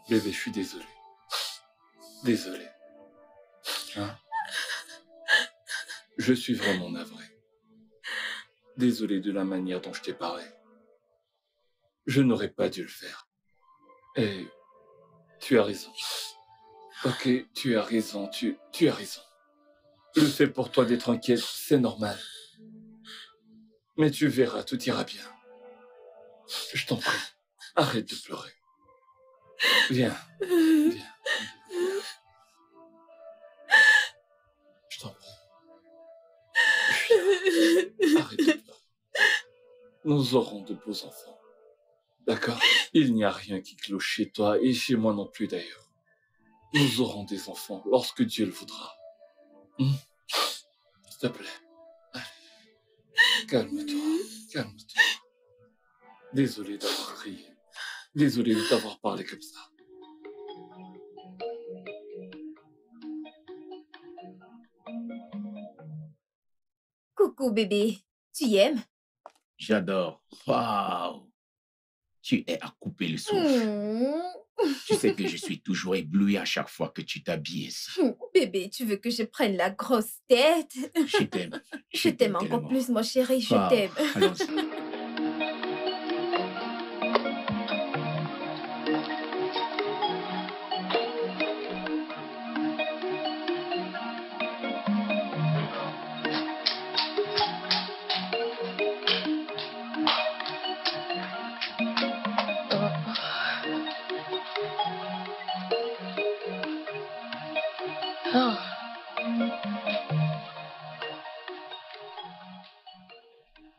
Bébé, je suis désolé. Désolé. Hein? Je suis vraiment navré. Désolé de la manière dont je t'ai parlé. Je n'aurais pas dû le faire. Et tu as raison. Ok, tu as raison, tu as raison. Le fait pour toi d'être inquiète, c'est normal. Mais tu verras, tout ira bien. Je t'en prie, arrête de pleurer. Viens, viens. Je t'en prie. Viens. Arrête de pleurer. Nous aurons de beaux enfants. D'accord? Il n'y a rien qui cloche chez toi et chez moi non plus d'ailleurs. Nous aurons des enfants lorsque Dieu le voudra. S'il te plaît. Allez. Calme-toi, calme-toi. Désolé d'avoir crié. Désolé de t'avoir parlé comme ça. Coucou bébé, tu aimes? J'adore. Waouh! Tu es à couper le souffle. Tu sais que je suis toujours ébloui à chaque fois que tu t'habilles ici. Bébé, tu veux que je prenne la grosse tête? Je t'aime. Je t'aime encore tellement. plus, mon chéri, je Waouh. t'aime. Allons-y.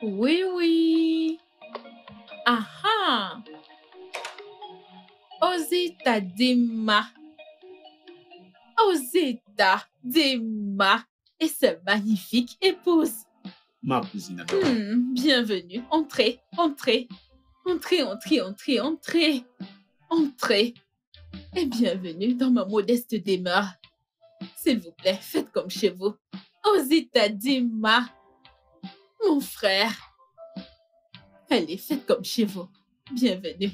Oui, oui. Aha. Ozita Dima. Ozita Dima. Et sa magnifique épouse. Ma cousine adorée. Bienvenue. Entrez, entrez. Entrez, entrez, entrez, entrez. Entrez. Et bienvenue dans ma modeste demeure. S'il vous plaît, faites comme chez vous. Ozita Dima. Mon frère. Allez, faites comme chez vous. Bienvenue.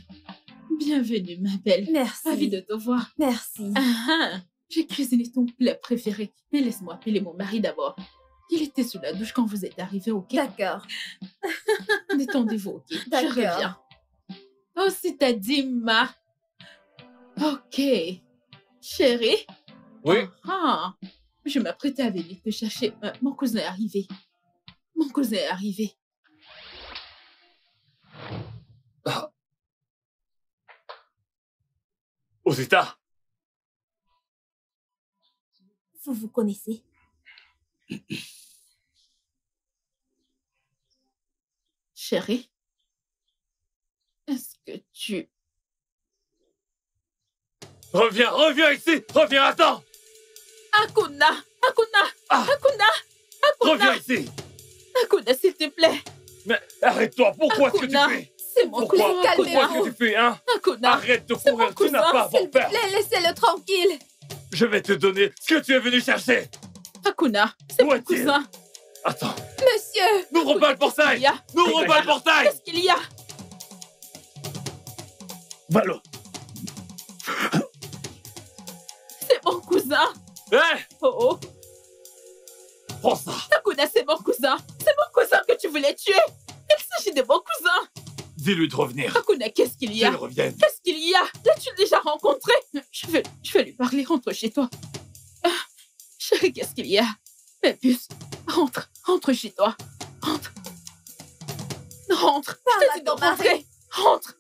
Bienvenue, ma belle. Merci. Ravie de te voir. Merci. J'ai cuisiné ton plat préféré. Mais laisse-moi appeler mon mari d'abord. Il était sous la douche quand vous êtes arrivés, ok? D'accord. Détendez-vous, ok? D'accord. Je reviens. Oh, c'est ta Dima. Ok. Chérie? Oui? Je m'apprêtais à venir te chercher. Mon cousin est arrivé. Mon cousin est arrivé. Ah. Ozita! Vous vous connaissez? Chérie? Est-ce que tu... Reviens, reviens ici! Reviens, attends! Akuna! Akuna! Ah. Akuna! Akuna! Reviens ici! Akuna, s'il te plaît! Mais arrête-toi! Pourquoi est-ce que tu Akuna. fais? C'est mon Pourquoi? cousin, Pourquoi est-ce Akuna! que tu fais, hein? Akuna! Arrête de C'est mon courir, tu n'as cousin, pas à avoir peur! Laissez-le tranquille. Je vais te donner ce que tu es venu chercher! Akuna, c'est Où mon est-il? cousin! Attends, Monsieur. n'ouvre pas le portail! N'ouvre pas le portail! Qu'est-ce qu'il y a? Valo. C'est mon cousin! Hé! Oh oh! Prends ça! Akuna, c'est mon cousin! C'est mon cousin que tu voulais tuer! Il s'agit de mon cousin! Dis-lui de revenir! Akuna, qu'est-ce qu'il y Qu'il a? revienne! Qu'est-ce qu'il y a? L'as-tu déjà rencontré? Je vais lui parler. Rentre chez toi. Chérie, qu'est-ce qu'il y a? Mébius, rentre chez toi. Rentre. Rentre. Je te dis de rentrer. Rentre.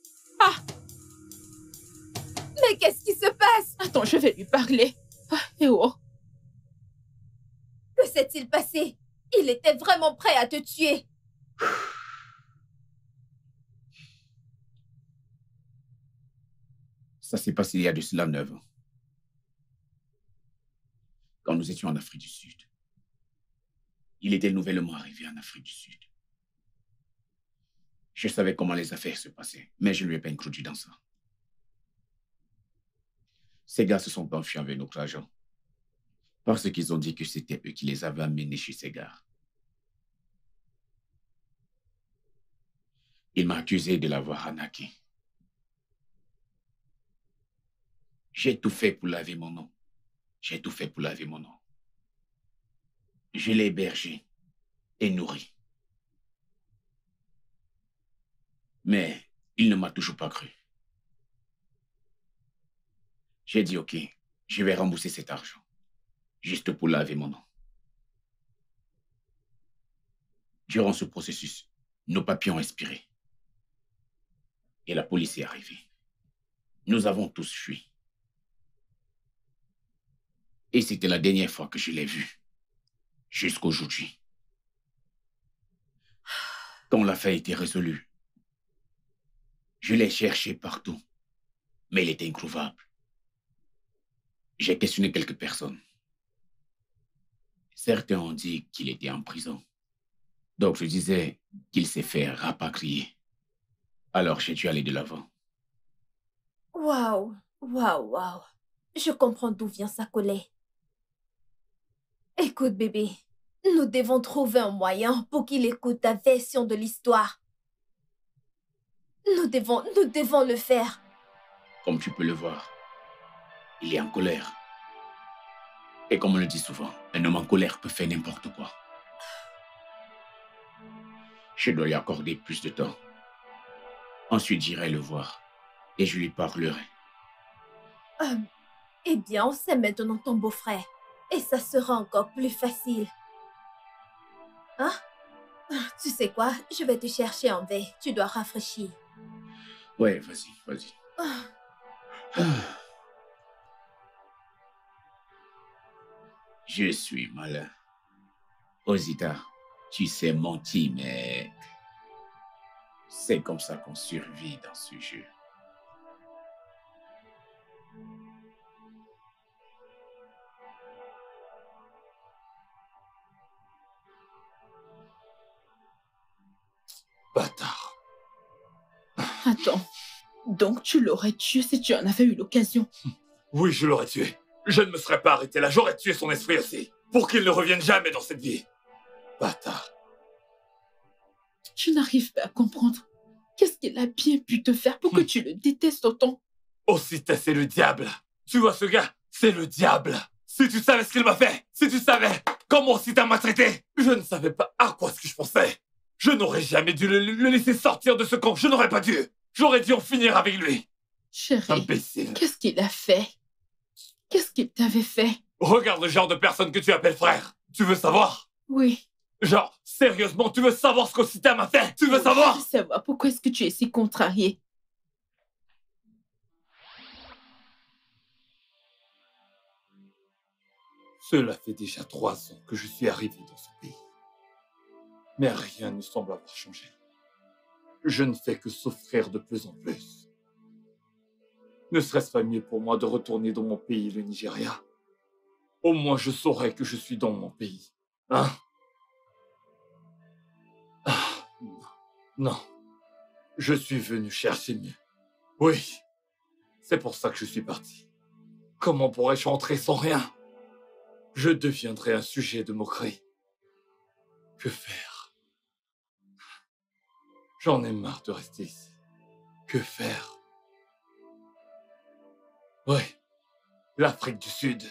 Mais qu'est-ce qui se passe? Attends, je vais lui parler. Et oh. Que s'est-il passé? Il était vraiment prêt à te tuer. Ça s'est passé il y a de cela 9 ans. Quand nous étions en Afrique du Sud. Il était nouvellement arrivé en Afrique du Sud. Je savais comment les affaires se passaient, mais je ne lui ai pas introduit dans ça. Ces gars se sont enfuis avec notre argent. Parce qu'ils ont dit que c'était eux qui les avaient amenés chez ces gars. Il m'a accusé de l'avoir arnaqué. J'ai tout fait pour laver mon nom. J'ai tout fait pour laver mon nom. Je l'ai hébergé et nourri. Mais il ne m'a toujours pas cru. J'ai dit, OK, je vais rembourser cet argent. Juste pour laver mon nom. Durant ce processus, nos papiers ont expiré. Et la police est arrivée. Nous avons tous fui. Et c'était la dernière fois que je l'ai vu. Jusqu'aujourd'hui. Quand l'affaire a été résolue, je l'ai cherché partout, mais il était introuvable. J'ai questionné quelques personnes. Certains ont dit qu'il était en prison. Donc je disais qu'il s'est fait rapatrier. Alors j'ai dû aller de l'avant. Waouh, waouh, waouh. Je comprends d'où vient sa colère. Écoute, bébé, nous devons trouver un moyen pour qu'il écoute ta version de l'histoire. Nous devons le faire. Comme tu peux le voir, il est en colère. Et comme on le dit souvent, un homme en colère peut faire n'importe quoi. Je dois lui accorder plus de temps. Ensuite, j'irai le voir et je lui parlerai. Eh bien, on sait maintenant ton beau-frère. Et ça sera encore plus facile. Hein? Tu sais quoi? Je vais te chercher un verre. Tu dois rafraîchir. Ouais, vas-y, vas-y. Je suis malin. Osita, tu sais mentir, mais c'est comme ça qu'on survit dans ce jeu. Bâtard. Attends, donc tu l'aurais tué si tu en avais eu l'occasion? Oui, je l'aurais tué. Je ne me serais pas arrêté là, j'aurais tué son esprit aussi. Pour qu'il ne revienne jamais dans cette vie. Bâtard. Tu n'arrives pas à comprendre. Qu'est-ce qu'il a bien pu te faire pour que tu le détestes autant? Osita, c'est le diable. Tu vois ce gars? C'est le diable. Si tu savais ce qu'il m'a fait, si tu savais comment Osita m'a traité, je ne savais pas à quoi ce que je pensais. Je n'aurais jamais dû le laisser sortir de ce camp. Je n'aurais pas dû. J'aurais dû en finir avec lui. Chérie, Imbécile. qu'est-ce qu'il a fait? Qu'est-ce qu'il t'avait fait? Regarde le genre de personne que tu appelles frère. Tu veux savoir? Oui. Genre, sérieusement, tu veux savoir ce qu'Osita m'a fait? Tu veux Oui, savoir? Je veux savoir pourquoi est-ce que tu es si contrarié. Cela fait déjà 3 ans que je suis arrivé dans ce pays. Mais rien ne semble avoir changé. Je ne fais que souffrir de plus en plus. Ne serait-ce pas mieux pour moi de retourner dans mon pays, le Nigeria? Au moins je saurais que je suis dans mon pays. Hein? Ah, non. Non. Je suis venu chercher mieux. Oui. C'est pour ça que je suis parti. Comment pourrais-je rentrer sans rien? Je deviendrai un sujet de moquerie. Que faire? J'en ai marre de rester ici. Que faire? Oui, l'Afrique du Sud.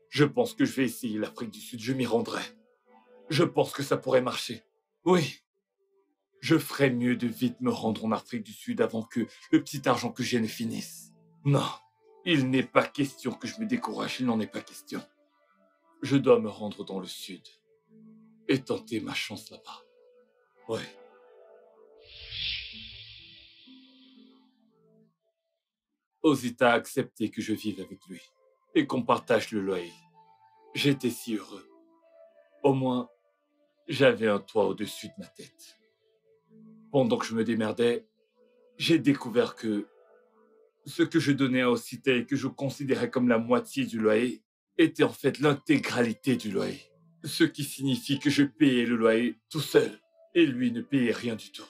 Je pense que je vais essayer l'Afrique du Sud, je m'y rendrai. Je pense que ça pourrait marcher. Oui, je ferais mieux de vite me rendre en Afrique du Sud avant que le petit argent que j'ai ne finisse. Non, il n'est pas question que je me décourage, il n'en est pas question. Je dois me rendre dans le Sud et tenter ma chance là-bas. Oui. Osita a accepté que je vive avec lui et qu'on partage le loyer. J'étais si heureux. Au moins, j'avais un toit au-dessus de ma tête. Pendant que je me démerdais, j'ai découvert que Ce que je donnais à Osita et que je considérais comme la moitié du loyer était en fait l'intégralité du loyer. Ce qui signifie que je payais le loyer tout seul et lui ne payait rien du tout.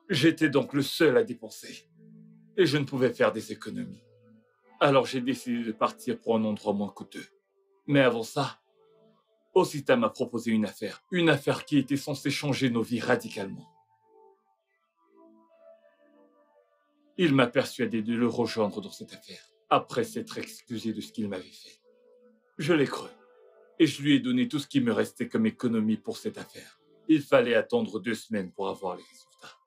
J'étais donc le seul à dépenser et je ne pouvais faire des économies. Alors j'ai décidé de partir pour un endroit moins coûteux. Mais avant ça, Osita m'a proposé une affaire qui était censée changer nos vies radicalement. Il m'a persuadé de le rejoindre dans cette affaire, après s'être excusé de ce qu'il m'avait fait. Je l'ai cru, et je lui ai donné tout ce qui me restait comme économie pour cette affaire. Il fallait attendre 2 semaines pour avoir les résultats.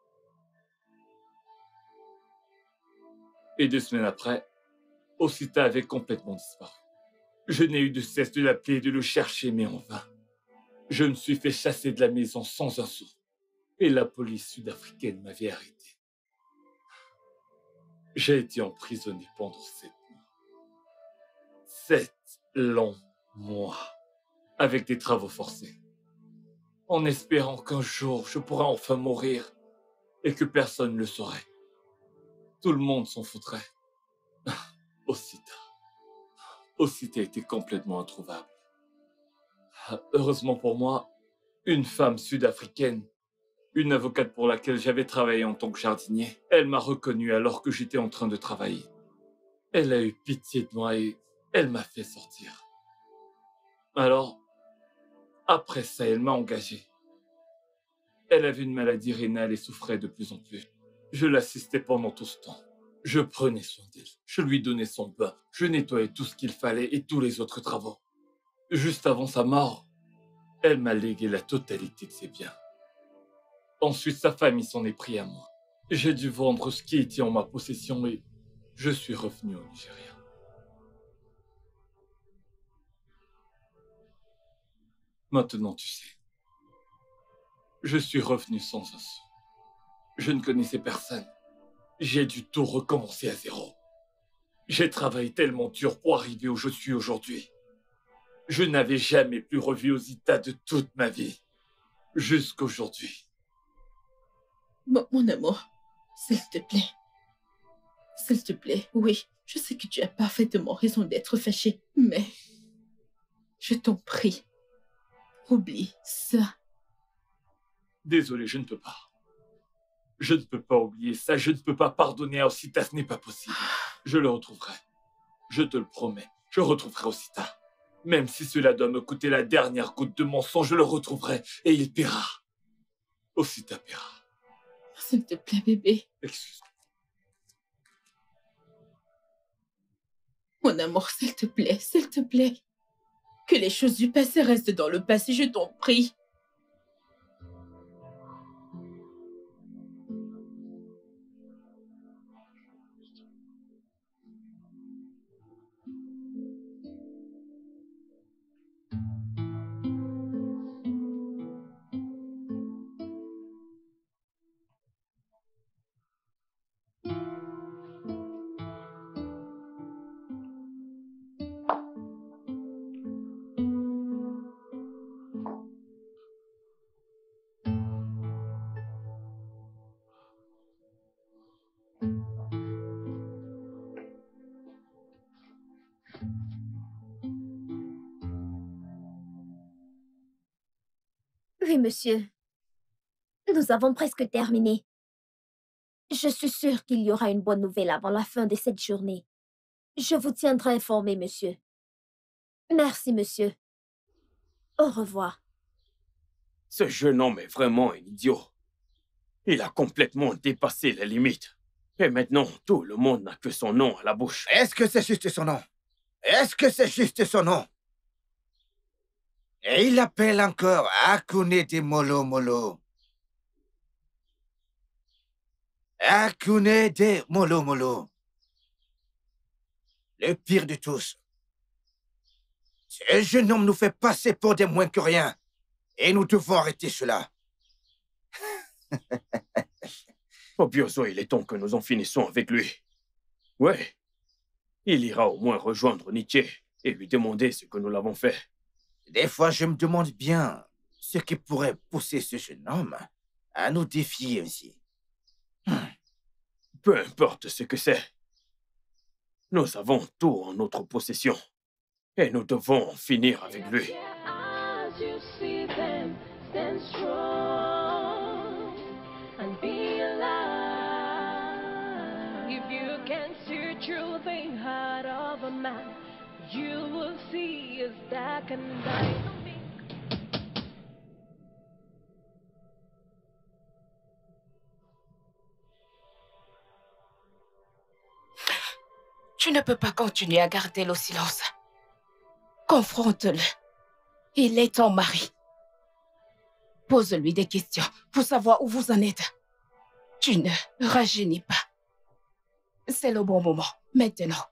Et 2 semaines après, Osita avait complètement disparu. Je n'ai eu de cesse de l'appeler et de le chercher, mais en vain. Je me suis fait chasser de la maison sans un sou, et la police sud-africaine m'avait arrêté. J'ai été emprisonné pendant 7 mois. 7 longs mois, avec des travaux forcés, en espérant qu'un jour je pourrais enfin mourir et que personne ne le saurait. Tout le monde s'en foutrait. Osita était complètement introuvable. Heureusement pour moi, une femme sud-africaine, une avocate pour laquelle j'avais travaillé en tant que jardinier, elle m'a reconnu alors que j'étais en train de travailler. Elle a eu pitié de moi et elle m'a fait sortir. Alors, après ça, elle m'a engagé. Elle avait une maladie rénale et souffrait de plus en plus. Je l'assistais pendant tout ce temps. Je prenais soin d'elle. Je lui donnais son bain. Je nettoyais tout ce qu'il fallait et tous les autres travaux. Juste avant sa mort, elle m'a légué la totalité de ses biens. Ensuite, sa famille s'en est pris à moi. J'ai dû vendre ce qui était en ma possession et je suis revenu au Nigeria. Maintenant, tu sais, je suis revenu sans un sou. Je ne connaissais personne. J'ai dû tout recommencer à zéro. J'ai travaillé tellement dur pour arriver où je suis aujourd'hui. Je n'avais jamais plus revu Osita de toute ma vie. Jusqu'aujourd'hui. Mon amour, s'il te plaît. S'il te plaît, oui, je sais que tu as parfaitement raison d'être fâché, mais je t'en prie, oublie ça. Désolé, je ne peux pas. Je ne peux pas oublier ça, je ne peux pas pardonner à Osita, ce n'est pas possible. Je le retrouverai. Je te le promets, je retrouverai Osita. Même si cela doit me coûter la dernière goutte de mon sang, je le retrouverai et il paiera. Osita paiera. S'il te plaît, bébé. Excuse-moi. Mon amour, s'il te plaît, s'il te plaît. Que les choses du passé restent dans le passé, je t'en prie. Oui, monsieur. Nous avons presque terminé. Je suis sûre qu'il y aura une bonne nouvelle avant la fin de cette journée. Je vous tiendrai informé, monsieur. Merci, monsieur. Au revoir. Ce jeune homme est vraiment un idiot. Il a complètement dépassé les limites. Et maintenant, tout le monde n'a que son nom à la bouche. Est-ce que c'est juste son nom? Est-ce que c'est juste son nom? Et il appelle encore Akune de Molo Molo. Akune de Molo Molo. Le pire de tous. Ce jeune homme nous fait passer pour des moins que rien. Et nous devons arrêter cela. Obioso, il est temps que nous en finissons avec lui. Ouais. Il ira au moins rejoindre Nietzsche et lui demander ce que nous l'avons fait. Des fois, je me demande bien ce qui pourrait pousser ce jeune homme à nous défier ainsi. Peu importe ce que c'est. Nous avons tout en notre possession. Et nous devons en finir avec lui. As you see them, stand strong and be alive. If you can see through the heart of a man, you will see his dark and light. Tu ne peux pas continuer à garder le silence. Confronte-le. Il est ton mari. Pose-lui des questions pour savoir où vous en êtes. Tu ne rajeunis pas. C'est le bon moment, maintenant.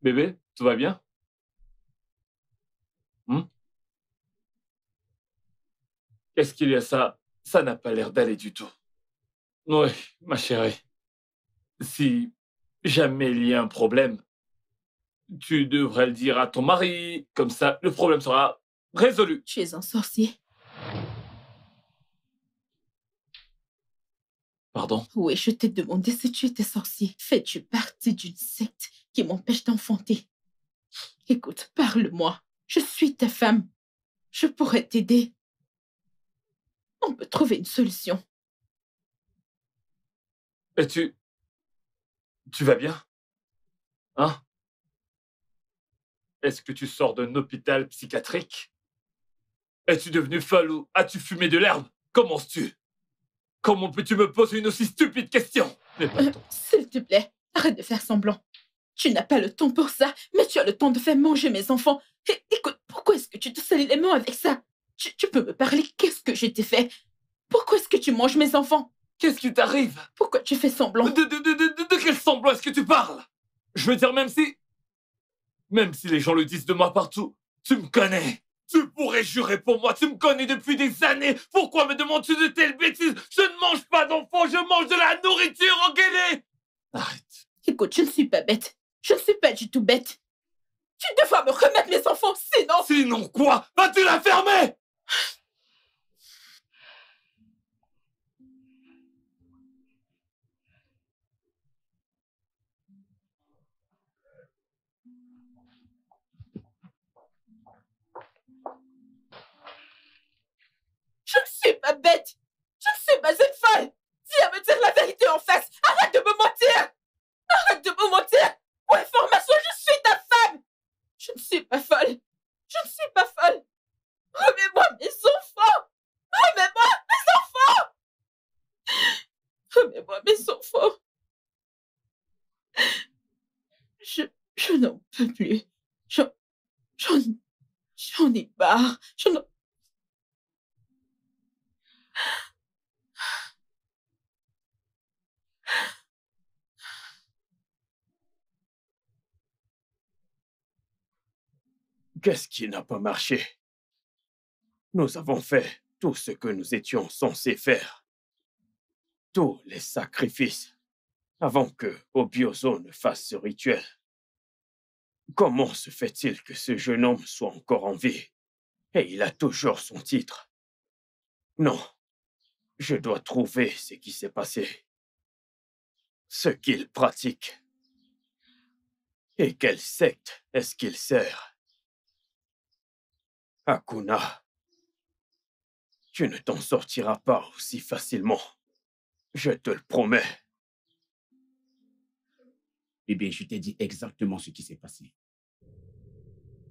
Bébé, tout va bien? Qu'est-ce qu'il y a ça? Ça n'a pas l'air d'aller du tout. Oui, ma chérie. Si jamais il y a un problème, tu devrais le dire à ton mari. Comme ça, le problème sera résolu. Tu es un sorcier. Pardon? Oui, je t'ai demandé si tu étais sorcier. Fais-tu partie d'une secte qui m'empêche d'enfanter? Écoute, parle-moi. Je suis ta femme. Je pourrais t'aider. On peut trouver une solution. Et tu vas bien? Hein? Est-ce que tu sors d'un hôpital psychiatrique? Es-tu devenu folle ou as-tu fumé de l'herbe? Commences-tu? Comment peux-tu me poser une aussi stupide question? Mais pas ton. S'il te plaît, arrête de faire semblant. Tu n'as pas le temps pour ça, mais tu as le temps de faire manger mes enfants. Écoute, pourquoi est-ce que tu te salis les mains avec ça? Tu peux me parler? Qu'est-ce que je t'ai fait? Pourquoi est-ce que tu manges mes enfants? Qu'est-ce qui t'arrive? Pourquoi tu fais semblant? De quel semblant est-ce que tu parles? Je veux dire, même si les gens le disent de moi partout, tu me connais. Tu pourrais jurer pour moi, tu me connais depuis des années. Pourquoi me demandes-tu de telles bêtises? Je ne mange pas d'enfants, je mange de la nourriture engainée. Arrête. Écoute, je ne suis pas bête. Je ne suis pas du tout bête. Tu devras me remettre mes enfants, sinon... Sinon quoi? Vas-tu la fermer? Je ne suis pas bête. Je ne suis pas une folle. Viens me dire la vérité en face. Arrête de me mentir. Arrête de me mentir. Pour information, je suis ta femme. Je ne suis pas folle. Je ne suis pas folle. Remets-moi mes enfants. Remets-moi mes enfants. Remets-moi mes enfants. Je n'en peux plus. J'en ai marre. Qu'est-ce qui n'a pas marché? Nous avons fait tout ce que nous étions censés faire. Tous les sacrifices avant que Obiozo ne fasse ce rituel. Comment se fait-il que ce jeune homme soit encore en vie et il a toujours son titre? Non, je dois trouver ce qui s'est passé, ce qu'il pratique et quelle secte est-ce qu'il sert. Hakuna, tu ne t'en sortiras pas aussi facilement. Je te le promets. Eh bien, je t'ai dit exactement ce qui s'est passé.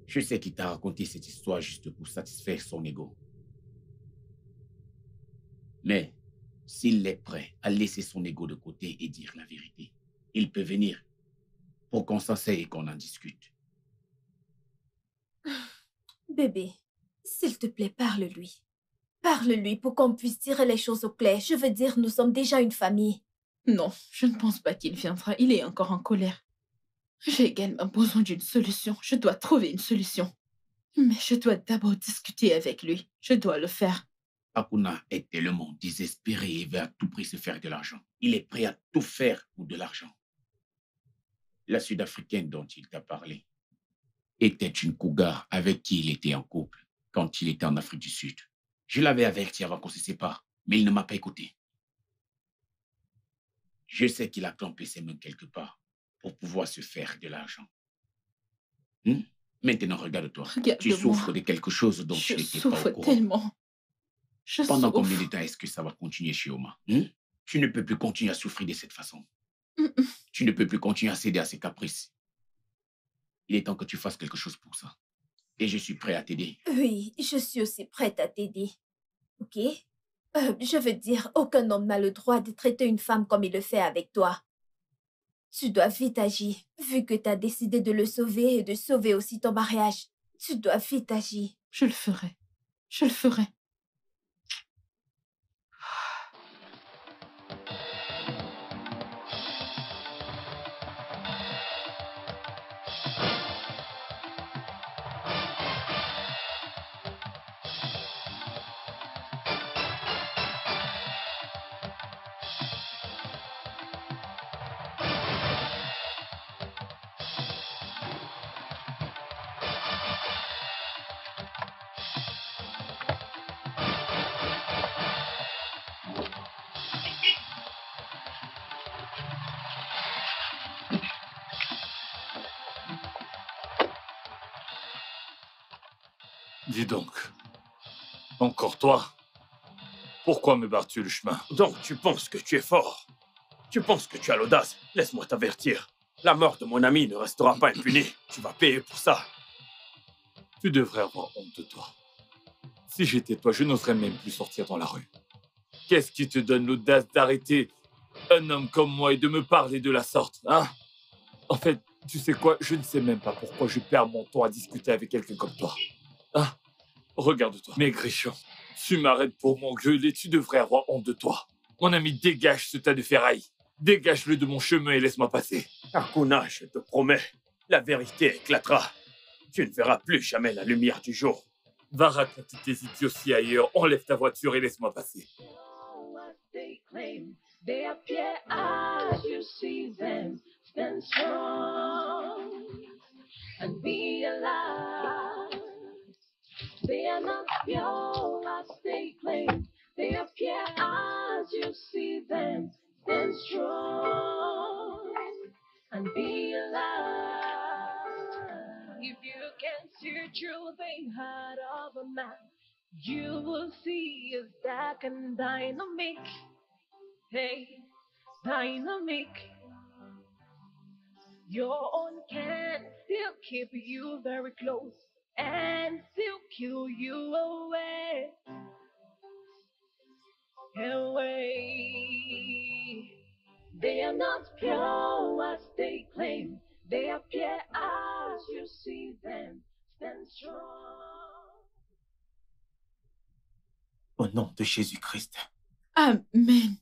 Je sais qu'il t'a raconté cette histoire juste pour satisfaire son ego. Mais s'il est prêt à laisser son ego de côté et dire la vérité, il peut venir pour qu'on s'asseye et qu'on en discute. Bébé, s'il te plaît, parle-lui. Parle-lui pour qu'on puisse tirer les choses au clair. Je veux dire, nous sommes déjà une famille. Non, je ne pense pas qu'il viendra. Il est encore en colère. J'ai également besoin d'une solution. Je dois trouver une solution. Mais je dois d'abord discuter avec lui. Je dois le faire. Hakuna est tellement désespéré et veut à tout prix se faire de l'argent. Il est prêt à tout faire pour de l'argent. La Sud-Africaine dont il t'a parlé était une cougar avec qui il était en couple quand il était en Afrique du Sud. Je l'avais averti avant qu'on se sépare, mais il ne m'a pas écouté. Je sais qu'il a clampé ses mains quelque part pour pouvoir se faire de l'argent. Maintenant, regarde-toi. Tu souffres de quelque chose dont tu n'étais pas au courant. Je souffre tellement. Pendant combien de temps est-ce que ça va continuer chez Oma? Tu ne peux plus continuer à souffrir de cette façon. Tu ne peux plus continuer à céder à ses caprices. Il est temps que tu fasses quelque chose pour ça. Et je suis prêt à t'aider. Oui, je suis aussi prête à t'aider. Ok? Je veux dire, aucun homme n'a le droit de traiter une femme comme il le fait avec toi. Tu dois vite agir, vu que tu as décidé de le sauver et de sauver aussi ton mariage. Tu dois vite agir. Je le ferai. Je le ferai. Dis donc, encore toi? Pourquoi me barres-tu le chemin? Donc tu penses que tu es fort? Tu penses que tu as l'audace? Laisse-moi t'avertir. La mort de mon ami ne restera pas impunie. Tu vas payer pour ça. Tu devrais avoir honte de toi. Si j'étais toi, je n'oserais même plus sortir dans la rue. Qu'est-ce qui te donne l'audace d'arrêter un homme comme moi et de me parler de la sorte, hein? En fait, tu sais quoi? Je ne sais même pas pourquoi je perds mon temps à discuter avec quelqu'un comme toi. Hein? Regarde-toi, maigrichon. Tu m'arrêtes pour m'engueuler, tu devrais avoir honte de toi. Mon ami, dégage ce tas de ferraille. Dégage-le de mon chemin et laisse-moi passer. Hakuna, je te promets, la vérité éclatera. Tu ne verras plus jamais la lumière du jour. Va raconter tes idioties ailleurs, enlève ta voiture et laisse-moi passer. They appear as you see them, stand strong and be alive. They are not pure as they claim. They appear as you see them, stand strong and be alive. If you can see through the heart of a man, you will see his dark and dynamic. Hey, dynamic. Your own can still keep you very close and still kill you away. Away. They are not pure as they claim. They appear as you see them. Stand strong. Au nom de Jésus-Christ. Amen.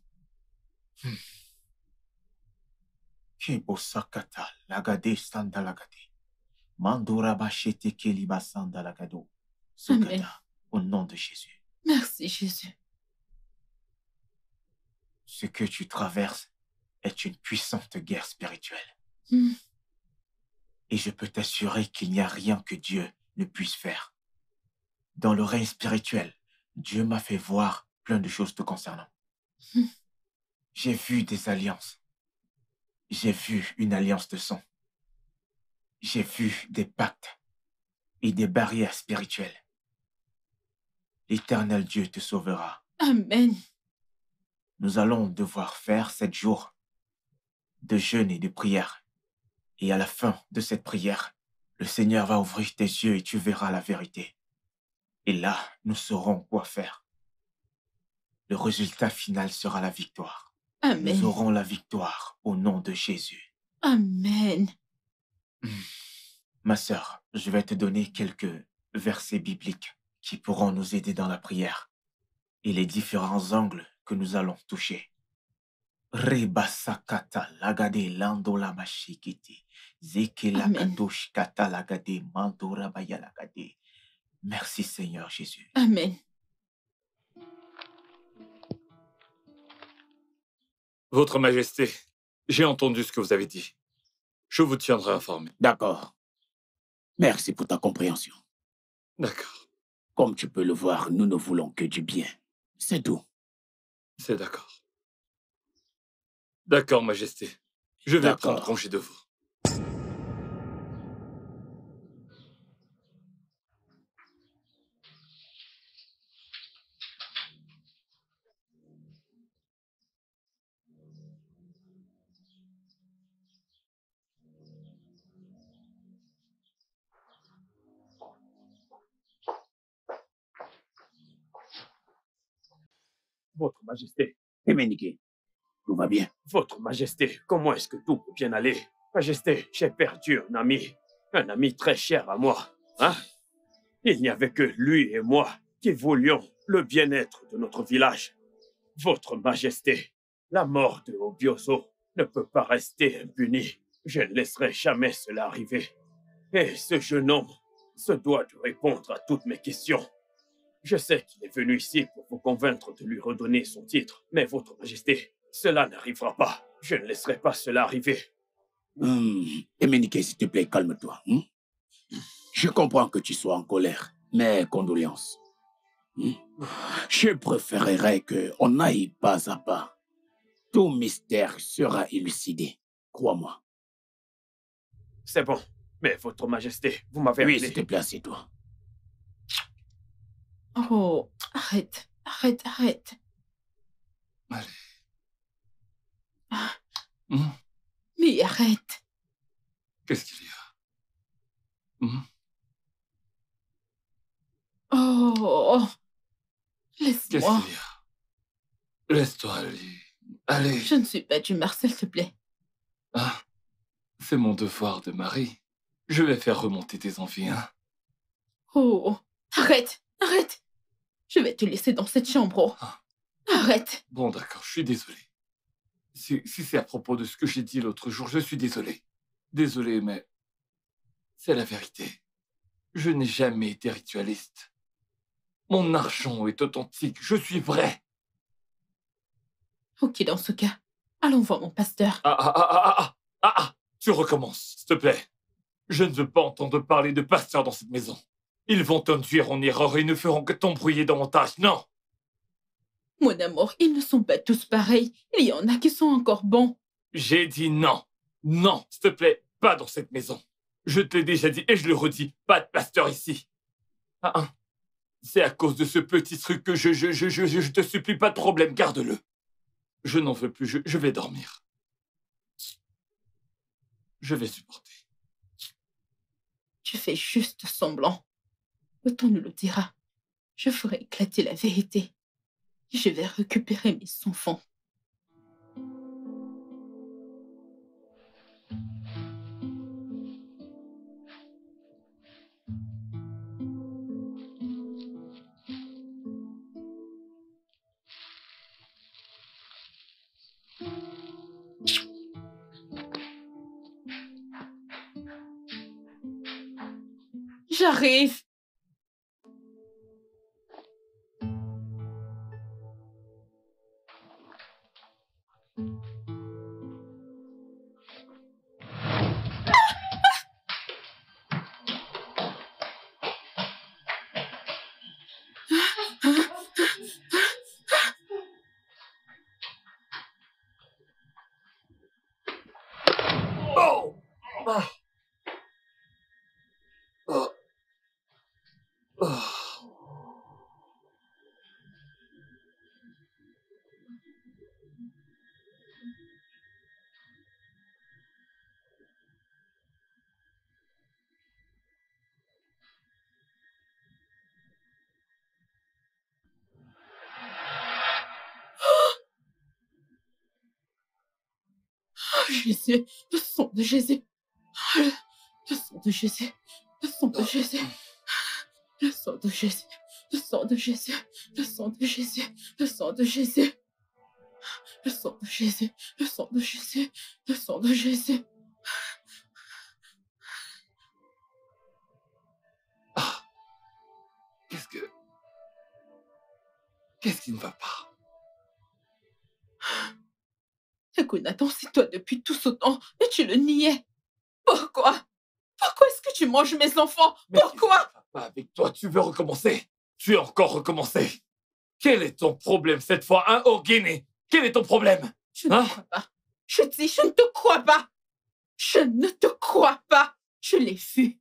Kebosakata lagade sandalagade. Mandura bachete keliba sandalagado. Amen. Sukata. au nom de Jésus. Merci, Jésus. Ce que tu traverses est une puissante guerre spirituelle. Hmm. Et je peux t'assurer qu'il n'y a rien que Dieu ne puisse faire. Dans le règne spirituel, Dieu m'a fait voir plein de choses te concernant. Hmm. J'ai vu des alliances. J'ai vu une alliance de sang. J'ai vu des pactes et des barrières spirituelles. L'Éternel Dieu te sauvera. Amen. Nous allons devoir faire 7 jours de jeûne et de prière. Et à la fin de cette prière, le Seigneur va ouvrir tes yeux et tu verras la vérité. Et là, nous saurons quoi faire. Le résultat final sera la victoire. Amen. Nous aurons la victoire au nom de Jésus. Amen. Ma sœur, je vais te donner quelques versets bibliques qui pourront nous aider dans la prière et les différents angles que nous allons toucher. Rebasakata lagade landola mashikiti. Zekela Amen. kadosh kata lagade mandora baya lagade. Merci Seigneur Jésus. Amen. Votre Majesté, j'ai entendu ce que vous avez dit. Je vous tiendrai informé. D'accord. Merci pour ta compréhension. D'accord. Comme tu peux le voir, nous ne voulons que du bien. C'est tout. C'est d'accord. D'accord, Majesté. Je vais D'accord. prendre congé de vous. Votre Majesté, Emenike, tout va bien. Votre Majesté, comment est-ce que tout peut bien aller? Majesté, j'ai perdu un ami très cher à moi. Hein? Il n'y avait que lui et moi qui voulions le bien-être de notre village. Votre Majesté, la mort de Obioso ne peut pas rester impunie. Je ne laisserai jamais cela arriver. Et ce jeune homme se doit de répondre à toutes mes questions. Je sais qu'il est venu ici pour vous convaincre de lui redonner son titre, mais Votre Majesté, cela n'arrivera pas. Je ne laisserai pas cela arriver. Emenike, s'il te plaît, calme-toi. Je comprends que tu sois en colère, mais condoléances. Je préférerais qu'on aille pas à pas. Tout mystère sera élucidé, crois-moi. C'est bon, mais Votre Majesté, vous m'avez Oui, appelé. s'il te plaît, assieds-toi. Oh, arrête, arrête, arrête. Allez. Ah. Hmm. Mais arrête. Qu'est-ce qu'il y a? Hmm. Oh, Qu'est-ce laisse-moi. qu'il y a? Laisse-toi aller. Allez. Je ne suis pas d'humeur, s'il te plaît. Ah, c'est mon devoir de mari. Je vais faire remonter tes envies, hein. Oh, arrête, arrête. Je vais te laisser dans cette chambre. Oh. Ah. Arrête. Bon, d'accord, je suis désolé. Si c'est à propos de ce que j'ai dit l'autre jour, je suis désolé. Désolé, mais c'est la vérité. Je n'ai jamais été ritualiste. Mon argent est authentique, je suis vrai. Ok, dans ce cas, allons voir mon pasteur. Tu recommences, s'il te plaît. Je ne veux pas entendre parler de pasteur dans cette maison. Ils vont t'induire en erreur et ne feront que t'embrouiller davantage, non. Mon amour, ils ne sont pas tous pareils. Il y en a qui sont encore bons. J'ai dit non. Non, s'il te plaît, pas dans cette maison. Je te l'ai déjà dit et je le redis, pas de pasteur ici. C'est à cause de ce petit truc que je te supplie, pas de problème, garde-le. Je n'en veux plus, je vais dormir. Je vais supporter. Tu fais juste semblant. Le temps nous le dira. Je ferai éclater la vérité. Je vais récupérer mes enfants. J'arrive. Oh! Ah. Ah. Ah. Oh, Jésus, le sang de Jésus. Le sang de Jésus. Le sang de Jésus. Le sang de Jésus. Le sang de Jésus. Le sang de Jésus. Le sang de Jésus. Le sang de Jésus. Le sang de Jésus. Le sang de Jésus. Ah. Qu'est-ce qui ne va pas? Écoute, Nathan, c'est toi depuis tout ce temps, mais tu le niais. Pourquoi? Pourquoi est-ce que tu manges mes enfants? Mais Pourquoi? qu'est-ce qui va pas avec toi, tu veux recommencer? Tu veux encore recommencer? Quel est ton problème cette fois, hein, Orguéné? Quel est ton problème? Je ne te crois pas. Je dis, je ne te crois pas. Je ne te crois pas. Je l'ai vu.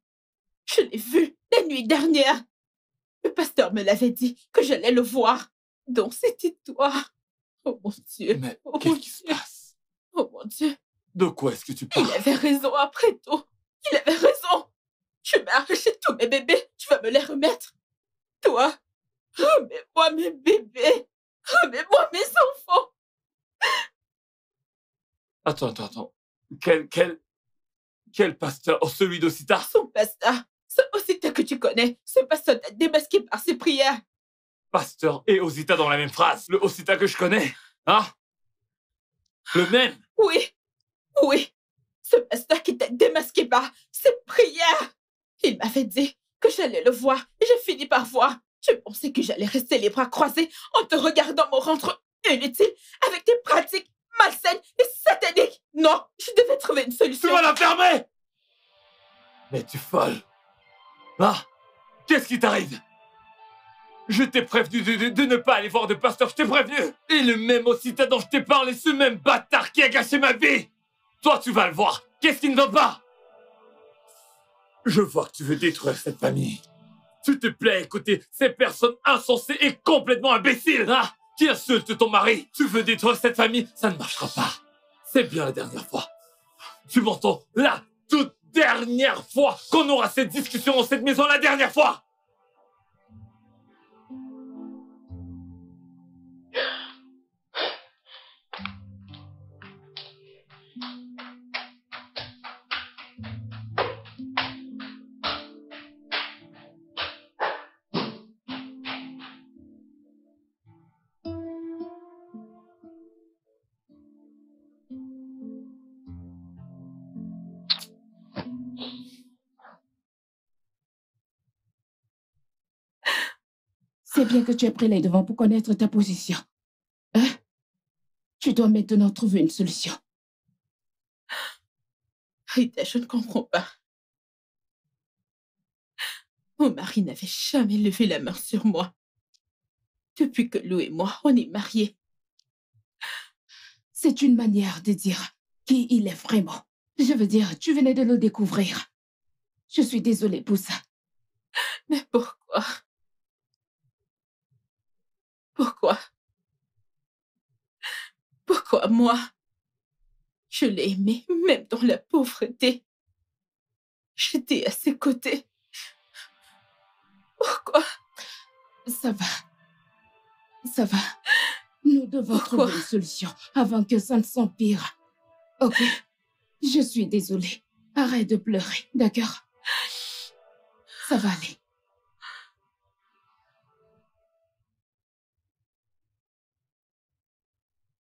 Je l'ai vu la nuit dernière. Le pasteur me l'avait dit que j'allais le voir. Donc c'était toi. Oh mon Dieu. Mais Oh qu'est-ce mon qui se Dieu. passe? Oh mon Dieu. De quoi est-ce que tu parles? Il avait raison après tout. Il avait raison. Tu m'as arraché tous mes bébés. Tu vas me les remettre. Toi, remets-moi mes bébés. Remets-moi mes enfants. Attends. Quel pasteur? Oh, celui d'Ocita? Son pasteur. Ce Ocita que tu connais. Ce pasteur t'a démasqué par ses prières. Pasteur et Ocita dans la même phrase. Le Ocita que je connais, hein? Le même? Oui. Ce pasteur qui t'a démasqué par ses prières. Il m'avait dit que j'allais le voir et j'ai fini par voir. Je pensais que j'allais rester les bras croisés en te regardant me rendre inutile avec tes pratiques malsaines et sataniques. Non, je devais trouver une solution. Tu vas la fermer! Mais tu es folle. Hein? Qu'est-ce qui t'arrive? Je t'ai prévenu de ne pas aller voir de pasteur, je t'ai prévenu. Et le même Ocita dont je t'ai parlé, ce même bâtard qui a gâché ma vie. Toi, tu vas le voir. Qu'est-ce qui ne va pas? Je vois que tu veux détruire cette famille. Tu te plais à écouter ces personnes insensées et complètement imbéciles, hein? Qui insultent ton mari. Tu veux détruire cette famille, ça ne marchera pas. C'est bien la dernière fois. Tu m'entends? La toute dernière fois qu'on aura cette discussion dans cette maison, la dernière fois. C'est bien que tu aies pris les devants pour connaître ta position. Hein? Tu dois maintenant trouver une solution. Rita, je ne comprends pas. Mon mari n'avait jamais levé la main sur moi. Depuis que Lou et moi, on est mariés. C'est une manière de dire qui il est vraiment. Je veux dire, tu venais de le découvrir. Je suis désolée pour ça. Mais pourquoi? Pourquoi? Pourquoi moi? Je l'ai aimé, même dans la pauvreté. J'étais à ses côtés. Pourquoi? Ça va. Ça va. Nous devons Pourquoi? trouver une solution avant que ça ne s'empire. Ok. Je suis désolée. Arrête de pleurer, d'accord? Ça va aller.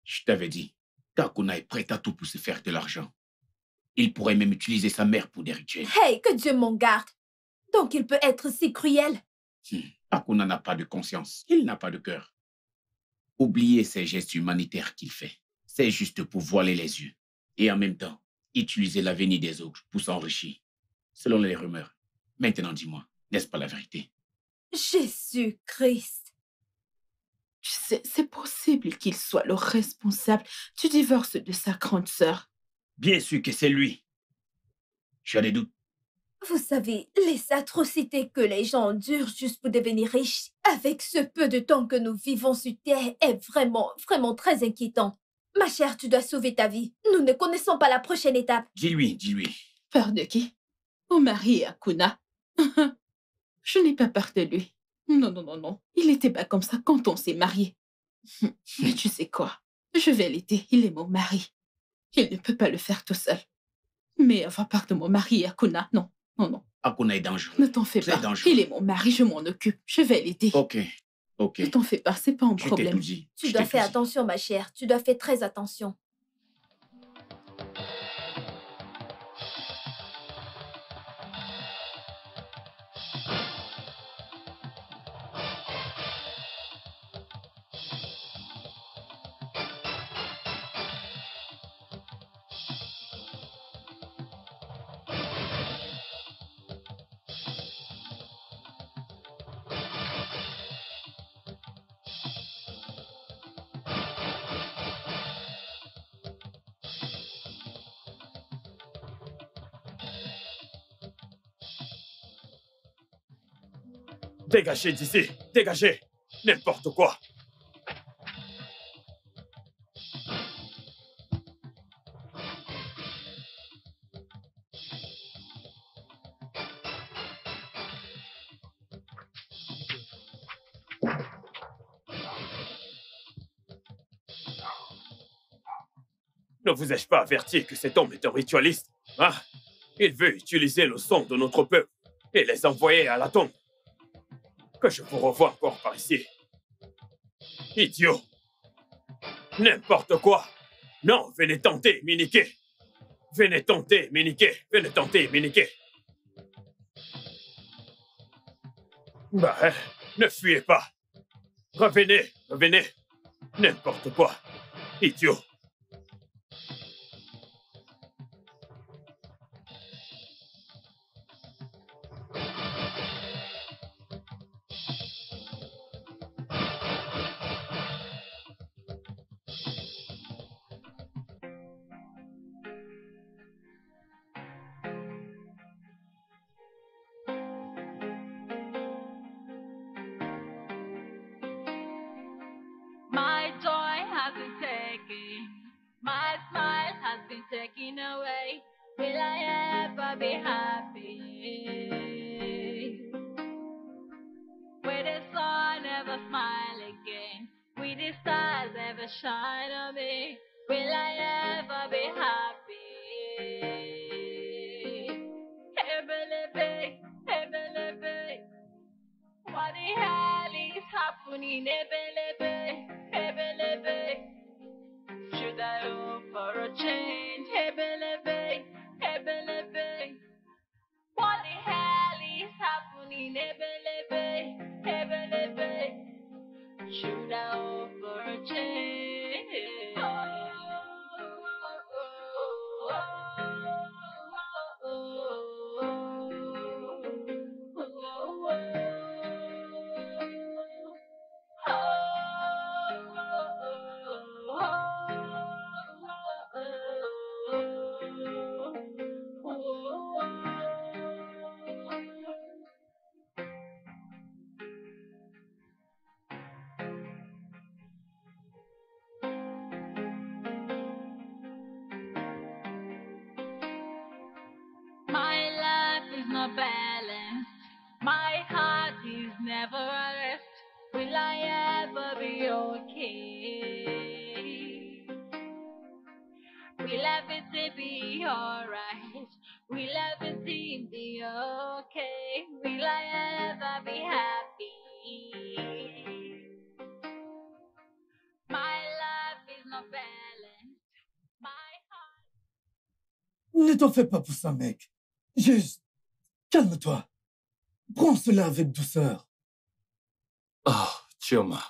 Je t'avais dit, Takuna est prête à tout pour se faire de l'argent. Il pourrait même utiliser sa mère pour des rituels. Hey, que Dieu m'en garde. Donc il peut être si cruel. Takuna n'a pas de conscience. Il n'a pas de cœur. Oubliez ces gestes humanitaires qu'il fait. C'est juste pour voiler les yeux. Et en même temps, utiliser l'avenir des autres pour s'enrichir. Selon les rumeurs. Maintenant, dis-moi, n'est-ce pas la vérité? Jésus-Christ. Tu sais, c'est possible qu'il soit le responsable du divorce de sa grande sœur. Bien sûr que c'est lui. Tu as des doutes? Vous savez, les atrocités que les gens endurent juste pour devenir riches, avec ce peu de temps que nous vivons sur Terre, est vraiment, vraiment très inquiétant. Ma chère, tu dois sauver ta vie. Nous ne connaissons pas la prochaine étape. Dis-lui, dis-lui. Peur de qui? Mon mari est Akuna. Je n'ai pas peur de lui. Non, non, non, non. Il n'était pas comme ça quand on s'est mariés. Mais tu sais quoi? Je vais l'aider. Il est mon mari. Il ne peut pas le faire tout seul. Mais avoir peur de mon mari, Akuna, non, non, non. Akuna est dangereux. Ne t'en fais Très pas. dangereux. Il est mon mari, je m'en occupe. Je vais l'aider. Ok, ok. Ne t'en fais pas, c'est pas un Je t'ai problème. tout dit. Tu Je dois t'ai faire tout dit. attention, ma chère. Tu dois faire très attention. Dégagez d'ici! Dégagez! N'importe quoi! Ne vous ai-je pas averti que cet homme est un ritualiste? Hein? Il veut utiliser le sang de notre peuple et les envoyer à la tombe. Que je vous revoie encore par ici. Idiot! N'importe quoi! Non, venez tenter, Miniquet! Venez tenter, Miniquet! Venez tenter, Miniquet! Bah, ne fuyez pas! Revenez, revenez! N'importe quoi! Idiot! My joy has been taken, my smile has been taken away. Will I ever be happy? Will the sun ever smile again? Will the stars ever shine on me? Will I ever be happy? Ebelebe, ebelebe. What the hell is happening? Ebelebe, ebelebe. Should I hope for a change? Ebelebe, ebelebe. What the hell is happening? Ebelebe, ebelebe. Should I hope for a change? My life is not balanced. My heart is never at rest. Will I ever be okay? Will everything be alright? Will everything be okay? Will I ever be happy? My life is not balanced. My heart. Ne t'en fais pas pour ça, mec. Juste, calme-toi. Prends cela avec douceur. Oh, Chioma.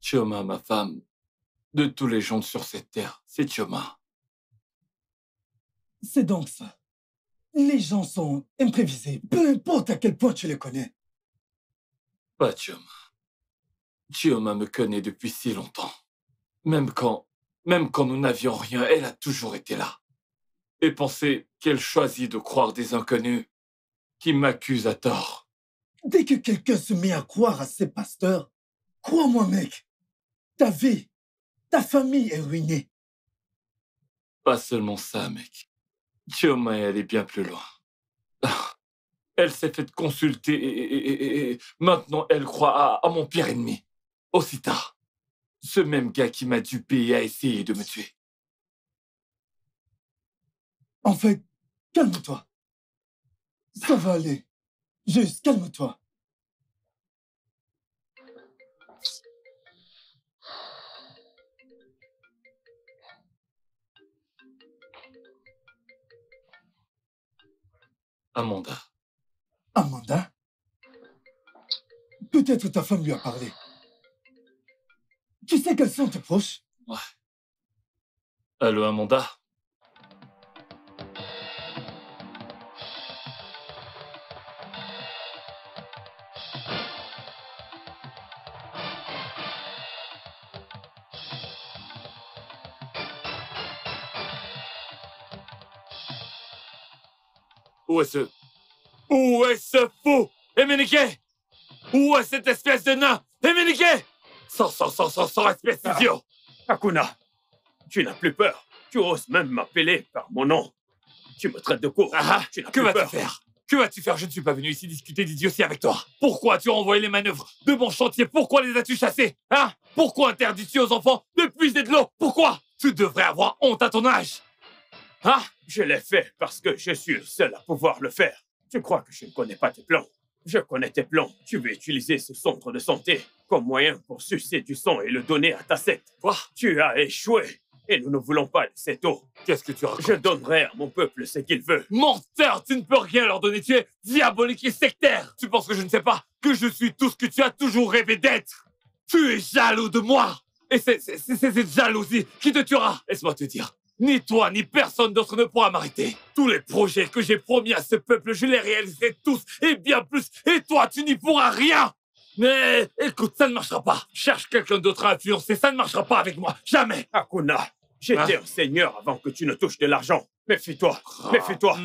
Chioma, ma femme, de tous les gens sur cette terre, c'est Chioma. C'est donc ça. Les gens sont imprévisibles, peu importe à quel point tu les connais. Pas Chioma. Chioma me connaît depuis si longtemps. Même quand nous n'avions rien, elle a toujours été là. Et penser qu'elle choisit de croire des inconnus qui m'accusent à tort. Dès que quelqu'un se met à croire à ces pasteurs, crois-moi, mec, ta vie, ta famille est ruinée. Pas seulement ça, mec. Chioma, elle est bien plus loin. Elle s'est fait consulter et maintenant elle croit à mon pire ennemi. Osita. Ce même gars qui m'a dupé et a essayé de me tuer. En fait, calme-toi. Ça va aller. Juste calme-toi. Amanda. Amanda? Peut-être ta femme lui a parlé. Tu sais quels sont tes proches? Ouais. Allô, Amanda? Où est ce fou? Emenike! Où est cette espèce de nain? Emenike! Sors, espèce d'idiot! Hakuna, tu n'as plus peur. Tu oses même m'appeler par mon nom. Tu me traites de court. Tu n'as Que plus vas-tu peur. faire? Que vas-tu faire? Je ne suis pas venu ici discuter d'idiotie avec toi. Pourquoi as-tu renvoyé les manœuvres de mon chantier? Pourquoi les as-tu chassés? Hein? Pourquoi interdis-tu aux enfants de puiser de l'eau? Pourquoi? Tu devrais avoir honte à ton âge. Hein? Je l'ai fait parce que je suis le seul à pouvoir le faire. Tu crois que je ne connais pas tes plans? Je connais tes plans. Tu veux utiliser ce centre de santé comme moyen pour sucer du sang et le donner à ta secte. Quoi? Tu as échoué et nous ne voulons pas de cette eau. Qu'est-ce que tu racontes? Je donnerai à mon peuple ce qu'il veut. Menteur, tu ne peux rien leur donner. Tu es diabolique et sectaire. Tu penses que je ne sais pas que je suis tout ce que tu as toujours rêvé d'être? Tu es jaloux de moi. Et c'est cette jalousie qui te tuera. Laisse-moi te dire. Ni toi, ni personne d'autre ne pourra m'arrêter. Tous les projets que j'ai promis à ce peuple, je les réaliserai tous et bien plus. Et toi, tu n'y pourras rien. Mais écoute, ça ne marchera pas. Cherche quelqu'un d'autre à influencer, ça ne marchera pas avec moi. Jamais. Hakuna, j'étais un seigneur avant que tu ne touches de l'argent. Méfie-toi, méfie-toi.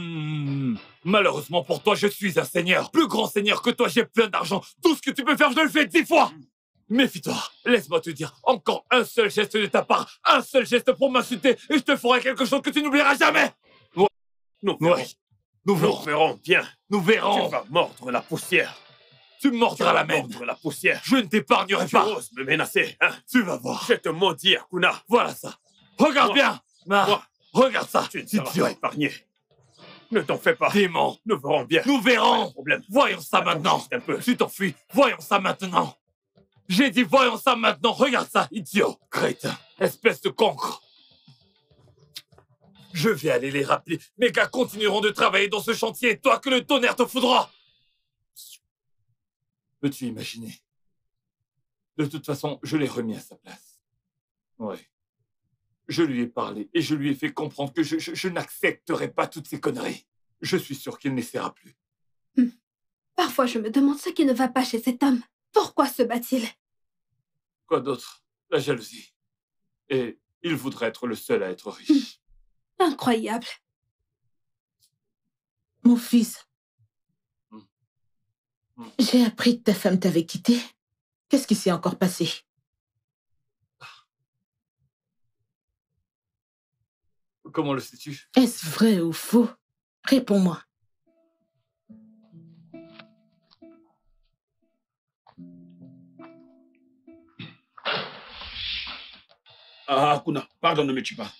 Malheureusement pour toi, je suis un seigneur. Plus grand seigneur que toi, j'ai plein d'argent. Tout ce que tu peux faire, je le fais 10 fois. Méfie-toi. Laisse-moi te dire, encore un seul geste de ta part, un seul geste pour m'insulter, et je te ferai quelque chose que tu n'oublieras jamais. Nous verrons. Nous Nous verrons bien. Nous verrons. Tu vas mordre la poussière. Tu mordras la même. Mordre la poussière. Je ne t'épargnerai Tu pas. oses me menacer, hein? Tu vas voir. Je te maudis, Hakuna. Voilà ça. Regarde Moi. bien. Moi. Regarde ça. Tu ne seras Idiot. pas épargné. Ne t'en fais pas. Démon. Nous verrons bien. Nous Pas verrons. de problème. Voyons ça Attends maintenant. juste un peu. Tu t'enfuis. Voyons ça maintenant. J'ai dit voyons ça maintenant. Regarde ça, idiot. Crétin. Espèce de cancre. Je vais aller les rappeler. Mes gars continueront de travailler dans ce chantier et toi que le tonnerre te foudra. Peux-tu imaginer? De toute façon, je l'ai remis à sa place. Oui. Je lui ai parlé et je lui ai fait comprendre que je n'accepterai pas toutes ces conneries. Je suis sûr qu'il n'essaiera plus. Parfois, je me demande ce qui ne va pas chez cet homme. Pourquoi se bat-il? Quoi d'autre? La jalousie. Et il voudrait être le seul à être riche. Incroyable. Mon fils, j'ai appris que ta femme t'avait quitté. Qu'est-ce qui s'est encore passé? Comment le sais-tu? Est-ce vrai ou faux? Réponds-moi. Ah, Hakuna, pardon, ne me tue pas.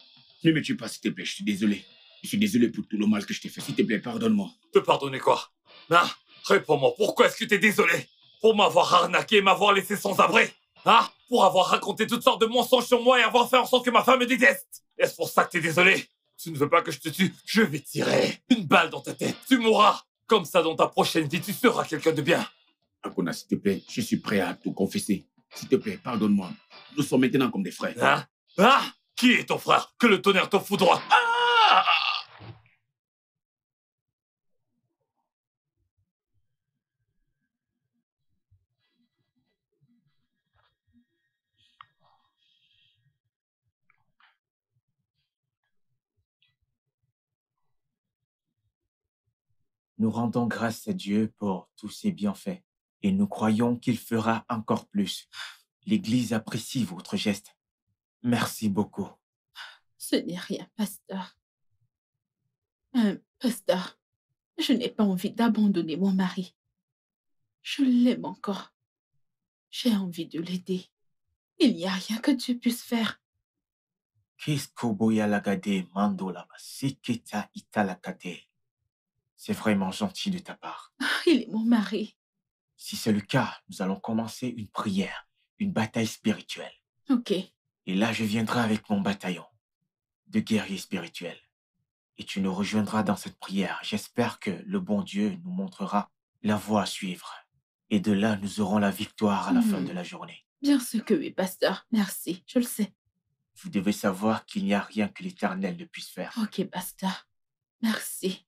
Ne me tue pas, s'il te plaît, je suis désolé. Je suis désolé pour tout le mal que je t'ai fait. S'il te plaît, pardonne-moi. Te pardonner quoi? Hein? Réponds-moi, pourquoi est-ce que t'es désolé? Pour m'avoir arnaqué et m'avoir laissé sans abri? Hein? Pour avoir raconté toutes sortes de mensonges sur moi et avoir fait en sorte que ma femme me déteste? Est-ce pour ça que t'es désolé? Tu ne veux pas que je te tue? Je vais tirer une balle dans ta tête. Tu mourras. Comme ça, dans ta prochaine vie, tu seras quelqu'un de bien. Hakuna, s'il te plaît, je suis prêt à tout confesser. S'il te plaît, pardonne-moi. Nous sommes maintenant comme des frères. Hein? Ah! Qui est ton frère? Que le tonnerre te foudroie! Ah! Nous rendons grâce à Dieu pour tous ses bienfaits et nous croyons qu'il fera encore plus. L'Église apprécie votre geste. Merci beaucoup. Ce n'est rien, pasteur. Pasteur, je n'ai pas envie d'abandonner mon mari. Je l'aime encore. J'ai envie de l'aider. Il n'y a rien que Dieu puisse faire. C'est vraiment gentil de ta part. Il est mon mari. Si c'est le cas, nous allons commencer une prière, une bataille spirituelle. Ok. Et là, je viendrai avec mon bataillon de guerriers spirituels. Et tu nous rejoindras dans cette prière. J'espère que le bon Dieu nous montrera la voie à suivre. Et de là, nous aurons la victoire à la fin de la journée. Bien sûr que oui, pasteur. Merci, je le sais. Vous devez savoir qu'il n'y a rien que l'Éternel ne puisse faire. Ok, pasteur. Merci.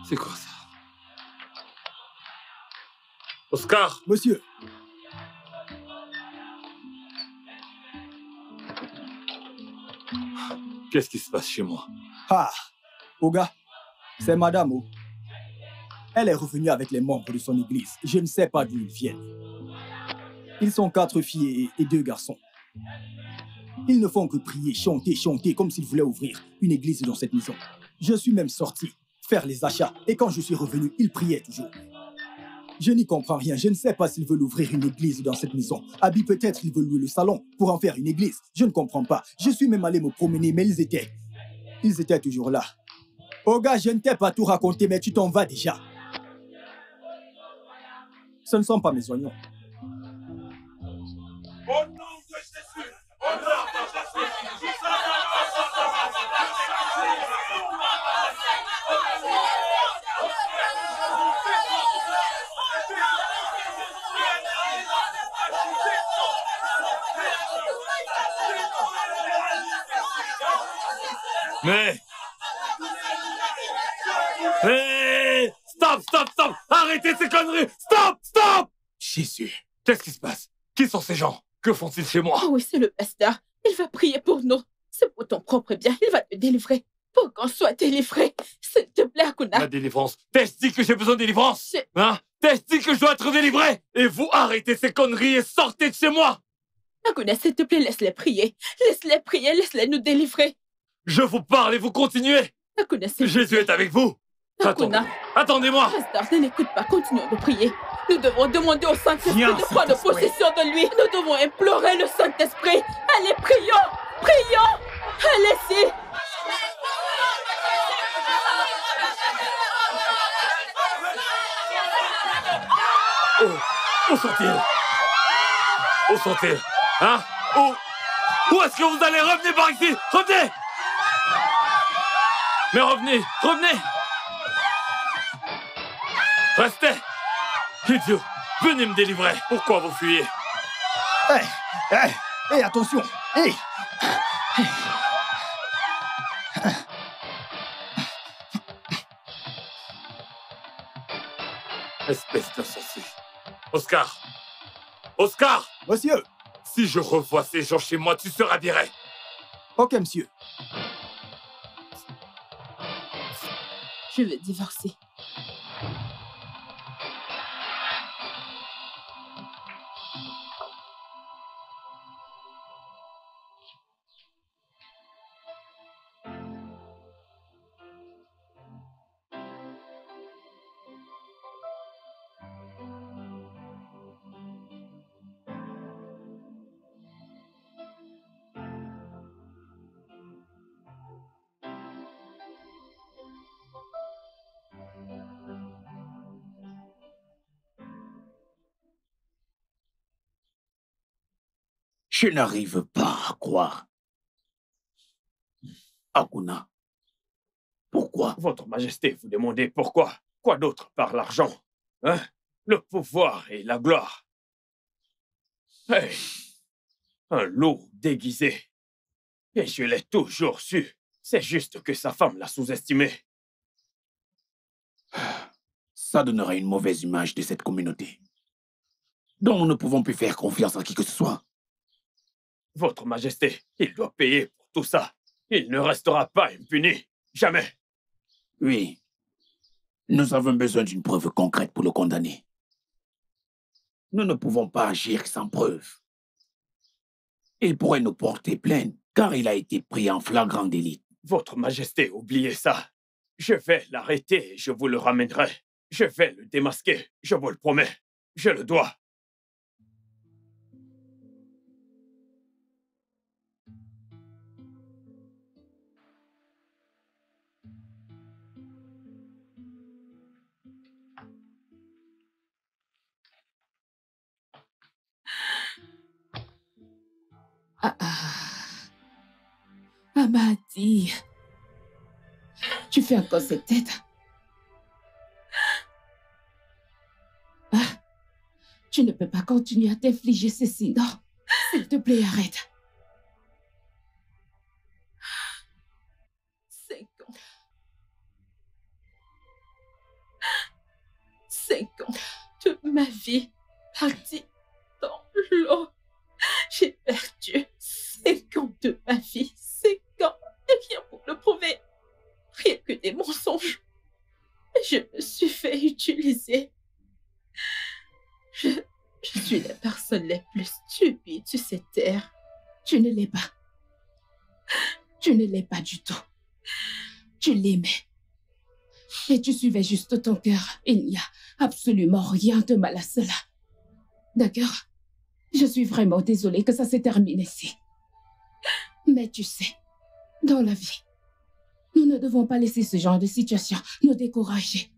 C'est quoi ça? Oscar! Monsieur. Qu'est-ce qui se passe chez moi? Ah, Oga, c'est Madame O. Elle est revenue avec les membres de son église. Je ne sais pas d'où ils viennent. Ils sont 4 filles et 2 garçons. Ils ne font que prier, chanter, comme s'ils voulaient ouvrir une église dans cette maison. Je suis même sorti faire les achats et quand je suis revenu, ils priaient toujours. Je n'y comprends rien. Je ne sais pas s'ils veulent ouvrir une église dans cette maison. Abby, peut-être ils veulent louer le salon pour en faire une église. Je ne comprends pas. Je suis même allé me promener, mais ils étaient toujours là. Oh gars, je ne t'ai pas tout raconté, mais tu t'en vas déjà. Ce ne sont pas mes oignons. Au nom de Jésus! Au nom de Jésus! Mais... Stop! Arrêtez ces conneries! Stop! Jésus! Qu'est-ce qui se passe? Qui sont ces gens? Que font-ils chez moi? Oh oui, c'est le pasteur. Il va prier pour nous. C'est pour ton propre bien. Il va te délivrer. Pour qu'on soit délivré. S'il te plaît, Akuna. La délivrance. T'as-tu dit que j'ai besoin de délivrance? Hein? T'as-tu dit que je dois être délivré? Et vous, arrêtez ces conneries et sortez de chez moi! Akuna, s'il te plaît, laisse-les prier. Laisse-les prier, laisse-les nous délivrer. Je vous parle et vous continuez. Akuna, Jésus est avec vous. Akuna. Attendez-moi. Pasteur, ne l'écoute pas. Continuons de prier. Nous devons demander au Saint-Esprit de prendre possession de lui. Nous devons implorer le Saint-Esprit. Allez, prions. Allez-y. Où sont-ils? Hein? Où est-ce que vous allez? Revenez par ici. Revenez. Mais revenez! Revenez! Restez! Idiot! Venez me délivrer! Pourquoi vous fuyez? Hé, attention! Hé! Espèce d'insensé. Oscar! Oscar! Monsieur! Si je revois ces gens chez moi, tu seras viré. Ok, monsieur. Je veux divorcer. Je n'arrive pas à croire. Hakuna, pourquoi? Votre Majesté, vous demandez pourquoi? Quoi d'autre par l'argent? Hein? Le pouvoir et la gloire. Hey, un loup déguisé. Et je l'ai toujours su. C'est juste que sa femme l'a sous-estimé. Ça donnerait une mauvaise image de cette communauté, dont nous ne pouvons plus faire confiance à qui que ce soit. Votre Majesté, il doit payer pour tout ça. Il ne restera pas impuni. Jamais. Oui. Nous avons besoin d'une preuve concrète pour le condamner. Nous ne pouvons pas agir sans preuve. Il pourrait nous porter plainte, car il a été pris en flagrant délit. Votre Majesté, oubliez ça. Je vais l'arrêter et je vous le ramènerai. Je vais le démasquer, je vous le promets. Je le dois. Amadi, tu fais encore cette tête? Tu ne peux pas continuer à t'infliger ceci, non? S'il te plaît, arrête. 5 ans. 5 ans de ma vie partie dans l'eau. J'ai perdu 5 ans de ma vie. 5 ans. Et rien pour le prouver. Rien que des mensonges. Je me suis fait utiliser. Je suis la personne la plus stupide sur cette terre. Tu ne l'es pas. Tu ne l'es pas du tout. Tu l'aimais. Et tu suivais juste ton cœur. Il n'y a absolument rien de mal à cela. D'accord? Je suis vraiment désolée que ça s'est terminé ici. Mais tu sais, dans la vie, nous ne devons pas laisser ce genre de situation nous décourager.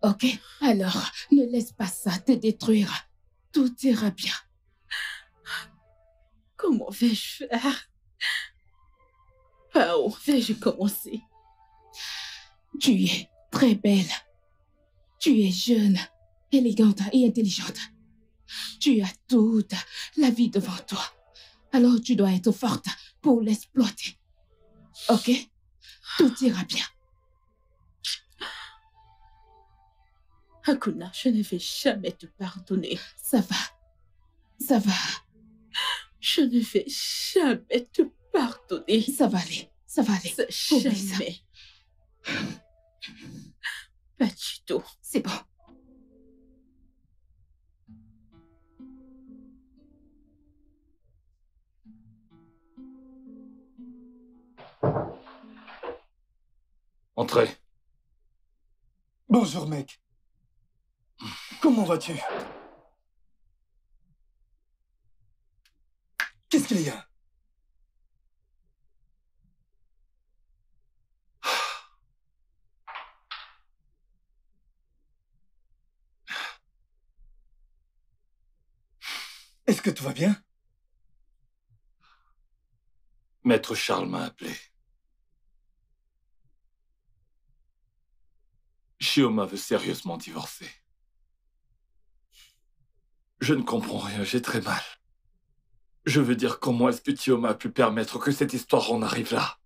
Ok? Alors, ne laisse pas ça te détruire. Tout ira bien. Comment vais-je faire? Par où vais-je commencer? Tu es très belle. Tu es jeune, élégante et intelligente. Tu as toute la vie devant toi. Alors tu dois être forte pour l'exploiter. Ok? Tout ira bien. Hakuna, je ne vais jamais te pardonner. Ça va. Ça va. Je ne vais jamais te pardonner. Ça va aller. Ça va aller. Jamais. Pas du tout. C'est bon. Entrez. Bonjour, mec. Comment vas-tu? Qu'est-ce qu'il y a? Est-ce que tout va bien? Maître Charles m'a appelé. Shioma veut sérieusement divorcer. Je ne comprends rien, j'ai très mal. Je veux dire, comment est-ce que Chioma a pu permettre que cette histoire en arrive là?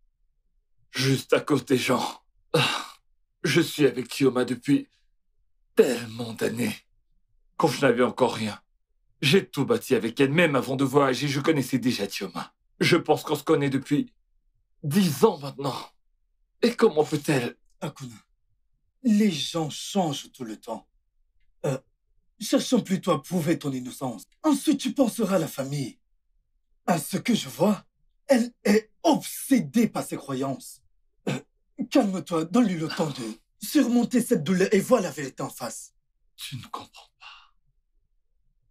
Juste à cause des gens. Je suis avec Chioma depuis tellement d'années. Quand je n'avais encore rien. J'ai tout bâti avec elle, même avant de voyager, je connaissais déjà Chioma. Je pense qu'on se connaît depuis 10 ans maintenant. Et comment peut-elle... Akuna, les gens changent tout le temps. Cherchons plutôt à prouver ton innocence. Ensuite, tu penseras à la famille. À ce que je vois, elle est obsédée par ses croyances. Calme-toi, donne-lui le temps de surmonter cette douleur et vois la vérité en face. Tu ne comprends pas.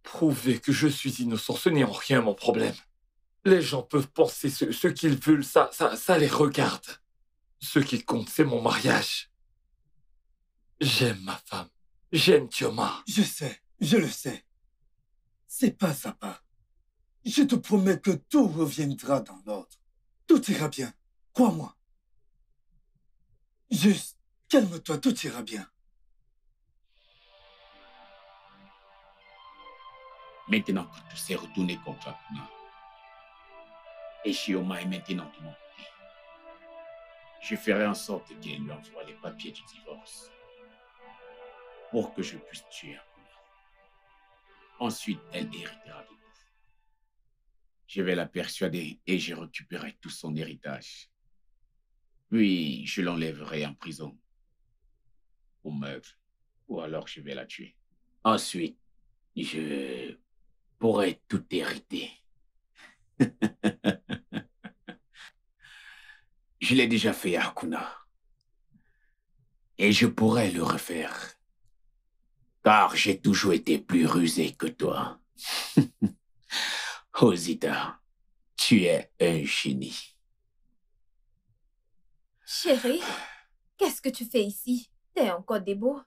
Prouver que je suis innocent, ce n'est en rien mon problème. Les gens peuvent penser ce qu'ils veulent, ça les regarde. Ce qui compte, c'est mon mariage. J'aime ma femme. J'aime Chioma. Je sais, je le sais. C'est pas à pas. Je te promets que tout reviendra dans l'ordre. Tout ira bien, crois-moi. Juste, calme-toi, tout ira bien. Maintenant que tout s'est retourné contre Akuna, et Shioma est maintenant de mon côté, je ferai en sorte qu'elle lui envoie les papiers du divorce pour que je puisse tuer Akuna. Ensuite, elle héritera de tout. Je vais la persuader et je récupérerai tout son héritage. Puis, je l'enlèverai en prison pour meurtre, ou alors je vais la tuer. Ensuite, je pourrai tout hériter. Je l'ai déjà fait à Akuna. Et je pourrais le refaire. Car j'ai toujours été plus rusé que toi. Ozita, tu es un génie. Chérie, qu'est-ce que tu fais ici? T'es encore debout?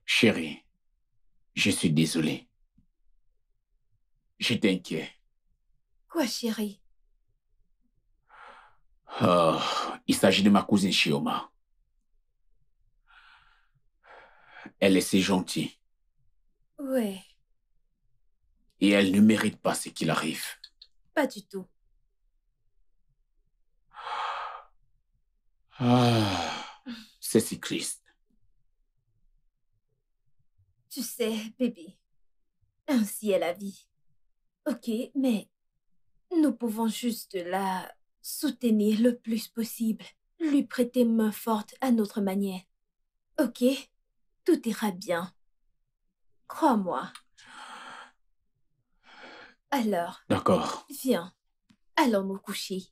Chérie, je suis désolé. J'étais inquiet. Quoi, chérie? Il s'agit de ma cousine Shioma. Elle est si gentille. Ouais, Et elle ne mérite pas ce qu'il arrive. pas du tout. C'est si triste. Tu sais, bébé, ainsi est la vie. Ok, mais nous pouvons juste la soutenir le plus possible, lui prêter main forte à notre manière. Ok, tout ira bien. Crois-moi. Alors, D'accord. viens, allons nous coucher.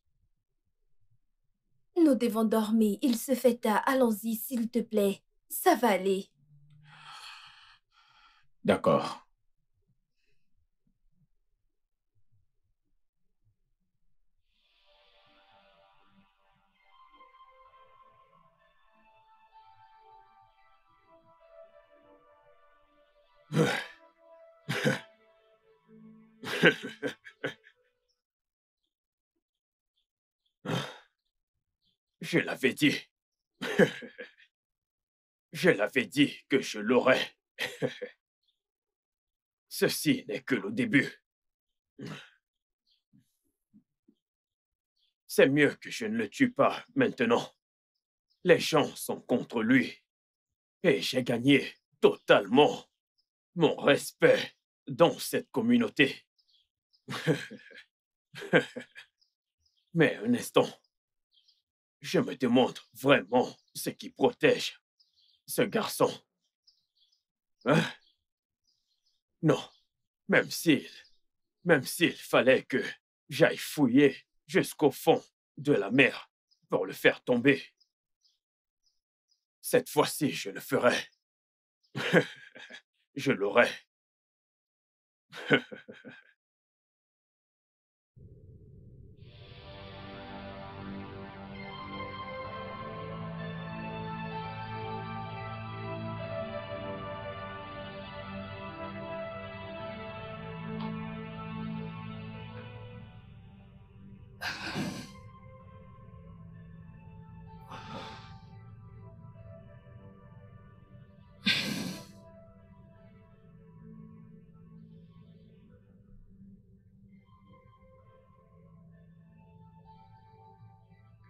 Nous devons dormir, il se fait tard, allons-y s'il te plaît. Ça va aller. D'accord. Je l'avais dit. Je l'avais dit que je l'aurais. Ceci n'est que le début. C'est mieux que je ne le tue pas maintenant. Les gens sont contre lui. Et j'ai gagné totalement mon respect dans cette communauté. Mais un instant, je me demande vraiment ce qui protège ce garçon. Hein? Non, même s'il fallait que j'aille fouiller jusqu'au fond de la mer pour le faire tomber, cette fois-ci, je le ferai. Je l'aurai.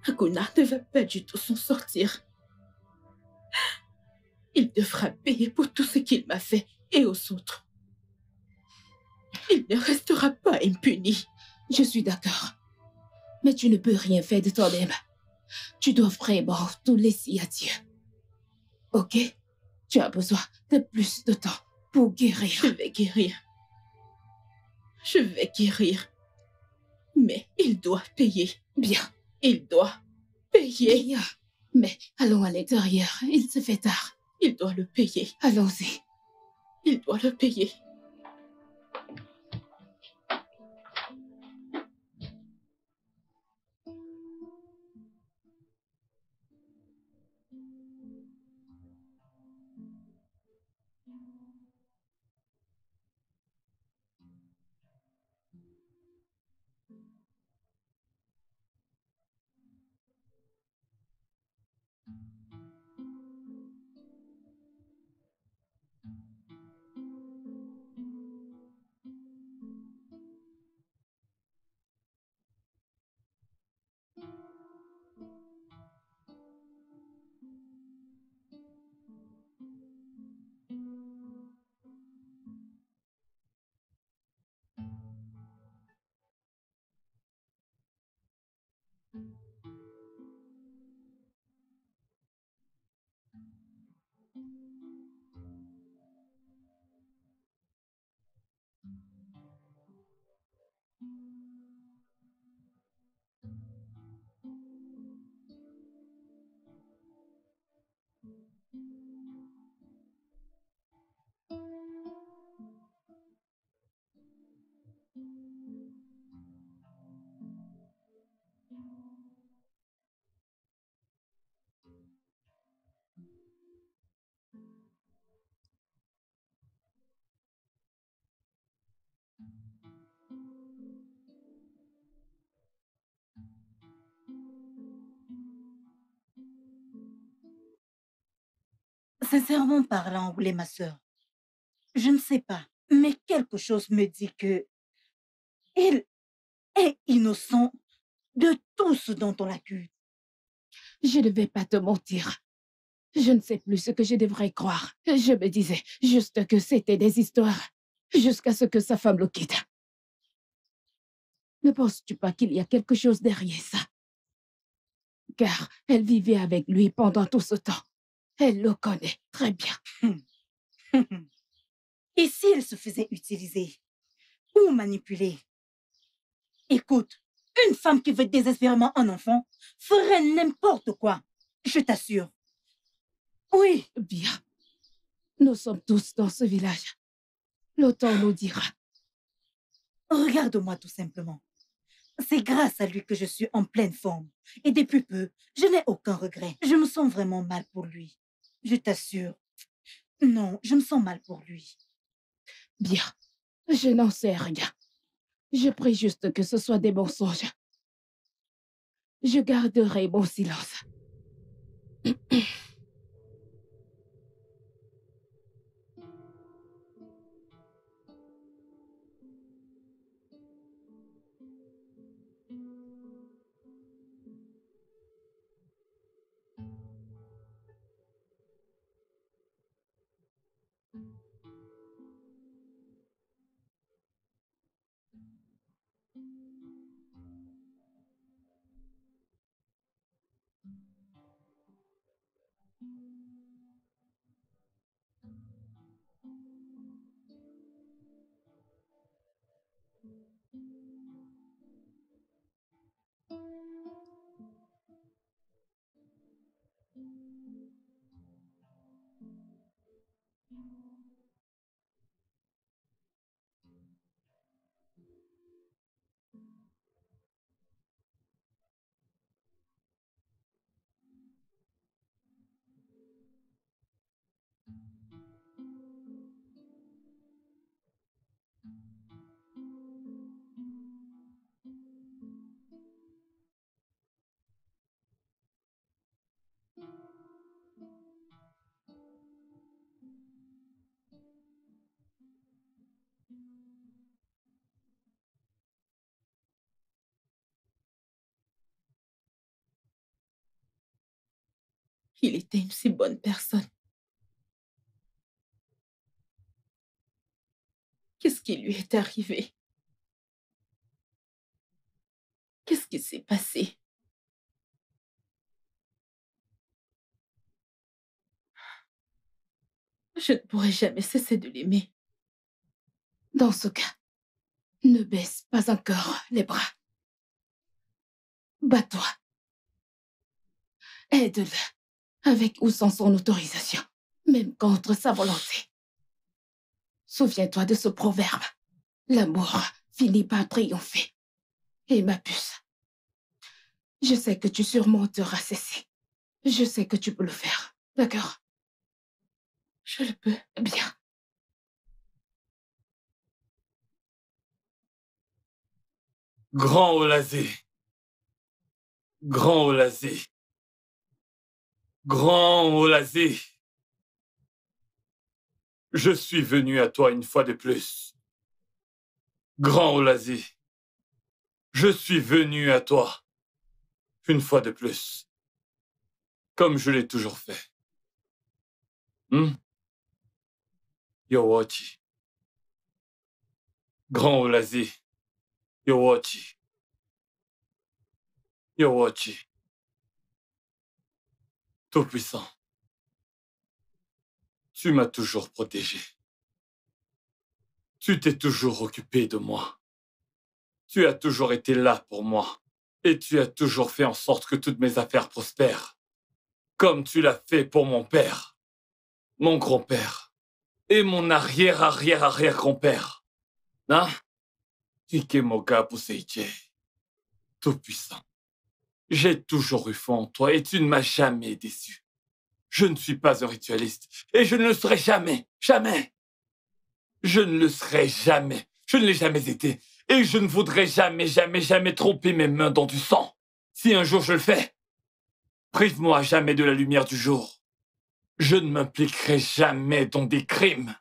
Aguna ne va pas du tout s'en sortir. Il devra payer pour tout ce qu'il m'a fait et aux autres. Il ne restera pas impuni. Je suis d'accord. Mais tu ne peux rien faire de toi-même. Tu dois vraiment tout laisser à Dieu. Ok? Tu as besoin de plus de temps pour guérir. Je vais guérir. Je vais guérir. Mais il doit payer. Bien. Il doit payer. Bien. Mais allons à l'intérieur. Il se fait tard. Il doit le payer. Allons-y. Il doit le payer. Sincèrement parlant, Oulé, ma sœur, je ne sais pas, mais quelque chose me dit que il est innocent de tout ce dont on l'accuse. Je ne vais pas te mentir. Je ne sais plus ce que je devrais croire. Je me disais juste que c'était des histoires, jusqu'à ce que sa femme le quitte. Ne penses-tu pas qu'il y a quelque chose derrière ça? Car elle vivait avec lui pendant tout ce temps. Elle le connaît très bien. Et si elle se faisait utiliser ou manipuler? Écoute, une femme qui veut désespérément un enfant ferait n'importe quoi, je t'assure. Oui. Bien. Nous sommes tous dans ce village. Le temps nous dira. Regarde-moi tout simplement. C'est grâce à lui que je suis en pleine forme. Et depuis peu, je n'ai aucun regret. Je me sens vraiment mal pour lui. Je t'assure. Non, je me sens mal pour lui. Bien. Je n'en sais rien. Je prie juste que ce soit des mensonges. Je garderai mon silence. Il était une si bonne personne. Qu'est-ce qui lui est arrivé? Qu'est-ce qui s'est passé? Je ne pourrai jamais cesser de l'aimer. Dans ce cas, ne baisse pas encore les bras. Bats-toi. Aide-le, avec ou sans son autorisation, même contre sa volonté. Souviens-toi de ce proverbe. L'amour finit par triompher. Et ma puce, je sais que tu surmonteras ceci. Je sais que tu peux le faire, d'accord? Je le peux. Bien. Grand Olazé. Grand Olazé. Grand Olazé. Je suis venu à toi une fois de plus. Grand Olazé. Je suis venu à toi une fois de plus. Comme je l'ai toujours fait. Yowachi. Grand Olazé. Yowachi. Yowachi. Tout-puissant. Tu m'as toujours protégé. Tu t'es toujours occupé de moi. Tu as toujours été là pour moi. Et tu as toujours fait en sorte que toutes mes affaires prospèrent. Comme tu l'as fait pour mon père, mon grand-père et mon arrière-arrière-arrière-grand-père. Hein? Ikemoka Puseiche. Tout-puissant. J'ai toujours eu foi en toi et tu ne m'as jamais déçu. Je ne suis pas un ritualiste et je ne le serai jamais, jamais. Je ne le serai jamais. Je ne l'ai jamais été et je ne voudrais jamais, jamais, jamais tromper mes mains dans du sang. Si un jour je le fais, prive-moi jamais de la lumière du jour. Je ne m'impliquerai jamais dans des crimes.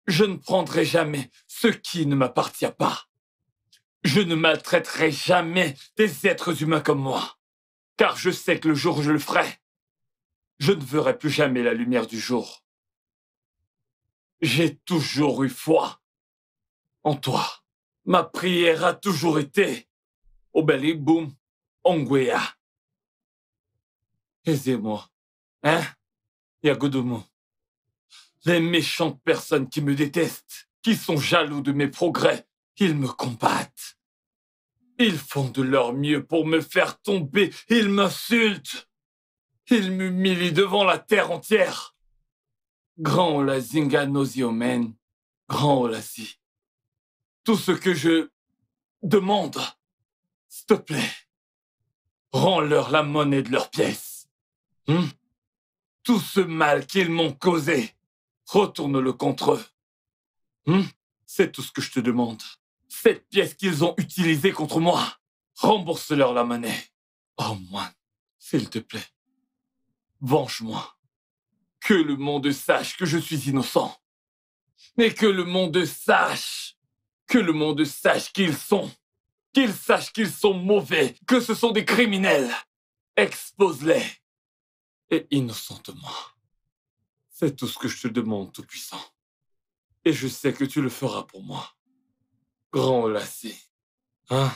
Je ne prendrai jamais ce qui ne m'appartient pas. Je ne maltraiterai jamais des êtres humains comme moi, car je sais que le jour où je le ferai, je ne verrai plus jamais la lumière du jour. J'ai toujours eu foi en toi. Ma prière a toujours été Obeli Boum Ongwea. Aisez-moi, hein, Yagodomo. Les méchantes personnes qui me détestent, qui sont jaloux de mes progrès, ils me combattent. Ils font de leur mieux pour me faire tomber. Ils m'insultent. Ils m'humilient devant la terre entière. Grand Olazinga Noziomen, Grand Olasi. Tout ce que je demande, s'il te plaît, rends-leur la monnaie de leurs pièces. Tout ce mal qu'ils m'ont causé, retourne-le contre eux. C'est tout ce que je te demande. Cette pièce qu'ils ont utilisée contre moi, rembourse-leur la monnaie. Oh, moine, s'il te plaît, venge-moi. Que le monde sache que je suis innocent. Et que le monde sache qu'ils sachent qu'ils sont mauvais, que ce sont des criminels. Expose-les et innocente-moi. C'est tout ce que je te demande, Tout-Puissant. Et je sais que tu le feras pour moi. Grand Olassi. Hein?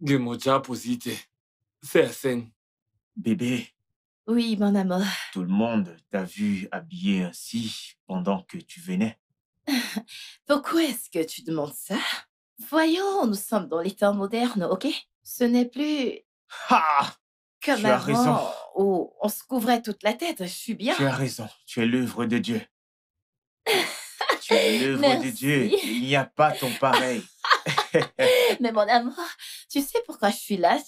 Gemoja Posite. C'est la scène. Bébé. Oui, mon amour. Tout le monde t'a vu habillé ainsi pendant que tu venais. Pourquoi est-ce que tu demandes ça? Voyons, nous sommes dans les temps modernes, ok? Ce n'est plus... Ah! Comme Tu as avant, raison. où on se couvrait toute la tête, je suis bien. Tu as raison. Tu es l'œuvre de Dieu. Tu es l'œuvre de Dieu. Il n'y a pas ton pareil. Mais mon amour, tu sais pourquoi je suis là?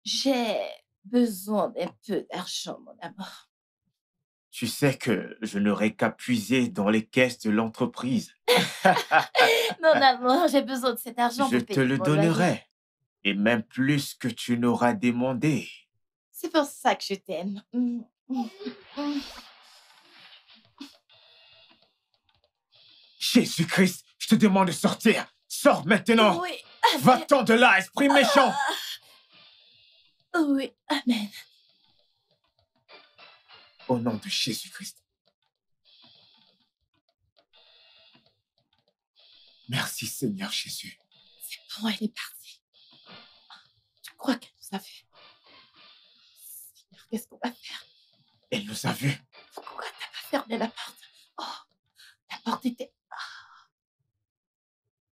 J'ai besoin d'un peu d'argent, mon amour. Tu sais que je n'aurai qu'à puiser dans les caisses de l'entreprise. Mon amour, j'ai besoin de cet argent Je pour te payer le mon loyer. donnerai. Et même plus que tu n'auras demandé. C'est pour ça que je t'aime. Jésus-Christ, je te demande de sortir. Sors maintenant. Oui, Va-t'en de là, esprit méchant. Oui, amen. Au nom de Jésus-Christ. Merci Seigneur Jésus. C'est bon, elle est partie. Tu crois qu'elle nous a vus? Seigneur, qu'est-ce qu'on va faire? Elle nous a vus. Pourquoi t'as pas fermé la porte? Oh, la porte était...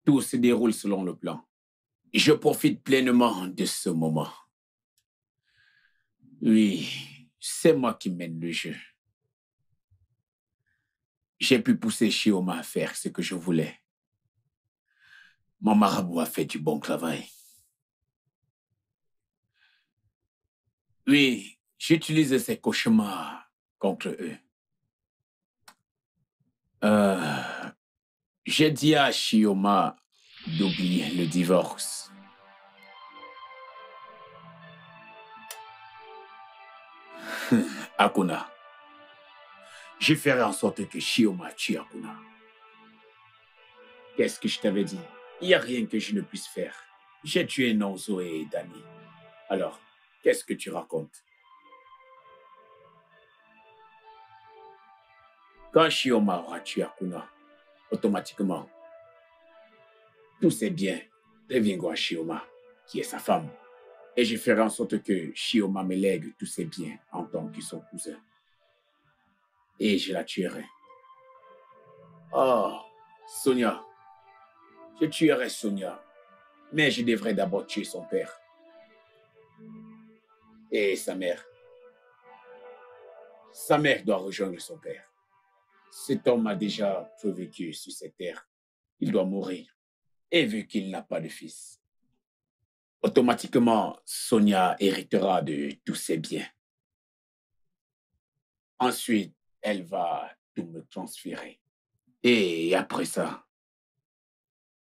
Tout se déroule selon le plan. Je profite pleinement de ce moment. Oui, c'est moi qui mène le jeu. J'ai pu pousser Chioma à faire ce que je voulais. Mon marabout a fait du bon travail. Oui, j'utilise ces cauchemars contre eux. J'ai dit à Chioma d'oublier le divorce. Akuna, je ferai en sorte que Chioma tue Akuna. Qu'est-ce que je t'avais dit? Il n'y a rien que je ne puisse faire. J'ai tué Nonzo et Dani. Alors, qu'est-ce que tu racontes? Quand Chioma aura tué Akuna, automatiquement, tous ses biens reviendront à Chioma, qui est sa femme. Et je ferai en sorte que Chioma me lègue tous ses biens en tant que son cousin. Et je la tuerai. Oh, Sonia. Je tuerai Sonia. Mais je devrais d'abord tuer son père. Et sa mère. Sa mère doit rejoindre son père. Cet homme a déjà survécu sur cette terre. Il doit mourir. Et vu qu'il n'a pas de fils, automatiquement, Sonia héritera de tous ses biens. Ensuite, elle va tout me transférer. Et après ça,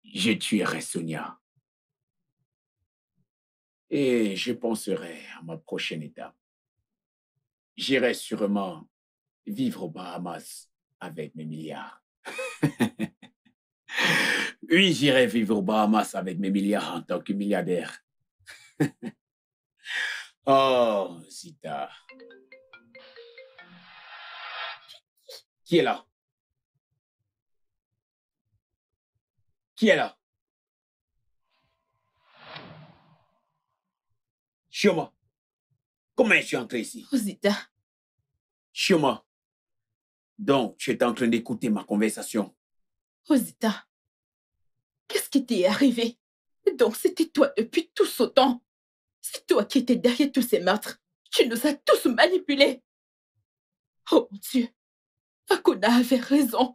je tuerai Sonia. Et je penserai à ma prochaine étape. J'irai sûrement vivre aux Bahamas avec mes milliards. Oui, j'irai vivre aux Bahamas avec mes milliards en tant que milliardaire. Oh, Zita. Qui est là? Qui est là? Chioma, comment es-tu entré ici? Zita. Chioma, donc tu étais en train d'écouter ma conversation. Zita, qu'est-ce qui t'est arrivé? Donc c'était toi depuis tout ce temps. C'est toi qui étais derrière tous ces meurtres. Tu nous as tous manipulés. Oh mon Dieu. Akuna avait raison.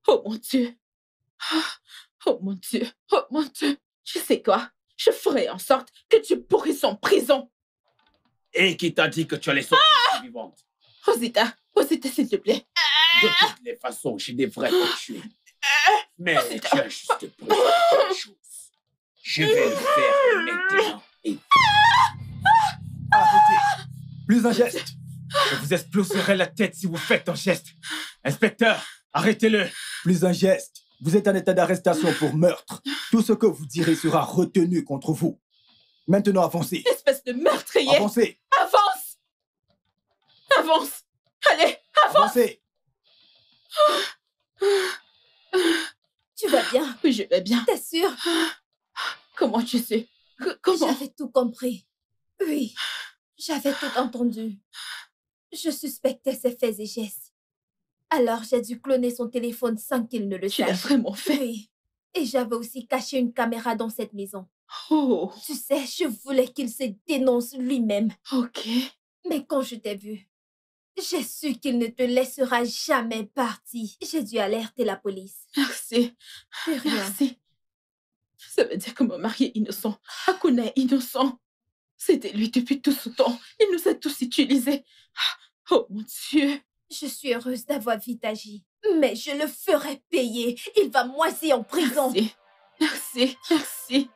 Oh mon Dieu. Oh mon Dieu. Oh mon Dieu. Tu sais quoi? Je ferai en sorte que tu pourrisses en prison. Et qui t'a dit que tu allais sortir vivante? Rosita, s'il te plaît. De toutes les façons, je devrais te tuer. Mais tu as juste pris quelque chose. Je vais le faire maintenant. Et... Arrêtez. Plus un geste. Je vous exploserai la tête si vous faites un geste. Inspecteur, arrêtez-le. Plus un geste. Vous êtes en état d'arrestation pour meurtre. Tout ce que vous direz sera retenu contre vous. Maintenant, avancez. Espèce de meurtrier. Avancez. Avance. Avance. Allez, avance. Avancez. Tu vas bien? Oui, je vais bien. T'es sûr? Comment tu sais? Comment? J'avais tout compris. Oui, j'avais tout entendu. Je suspectais ses faits et gestes. Alors j'ai dû cloner son téléphone sans qu'il ne le sache. Tu l'as vraiment fait? Oui. Et j'avais aussi caché une caméra dans cette maison. Oh. Tu sais, je voulais qu'il se dénonce lui-même. Ok. Mais quand je t'ai vu, j'ai su qu'il ne te laissera jamais partir. J'ai dû alerter la police. Merci. De rien. Merci. Ça veut dire que mon mari est innocent. Akuna est innocent. C'était lui depuis tout ce temps. Il nous a tous utilisés. Oh mon Dieu. Je suis heureuse d'avoir vite agi. Mais je le ferai payer. Il va moisir en prison. Merci. Merci. Merci.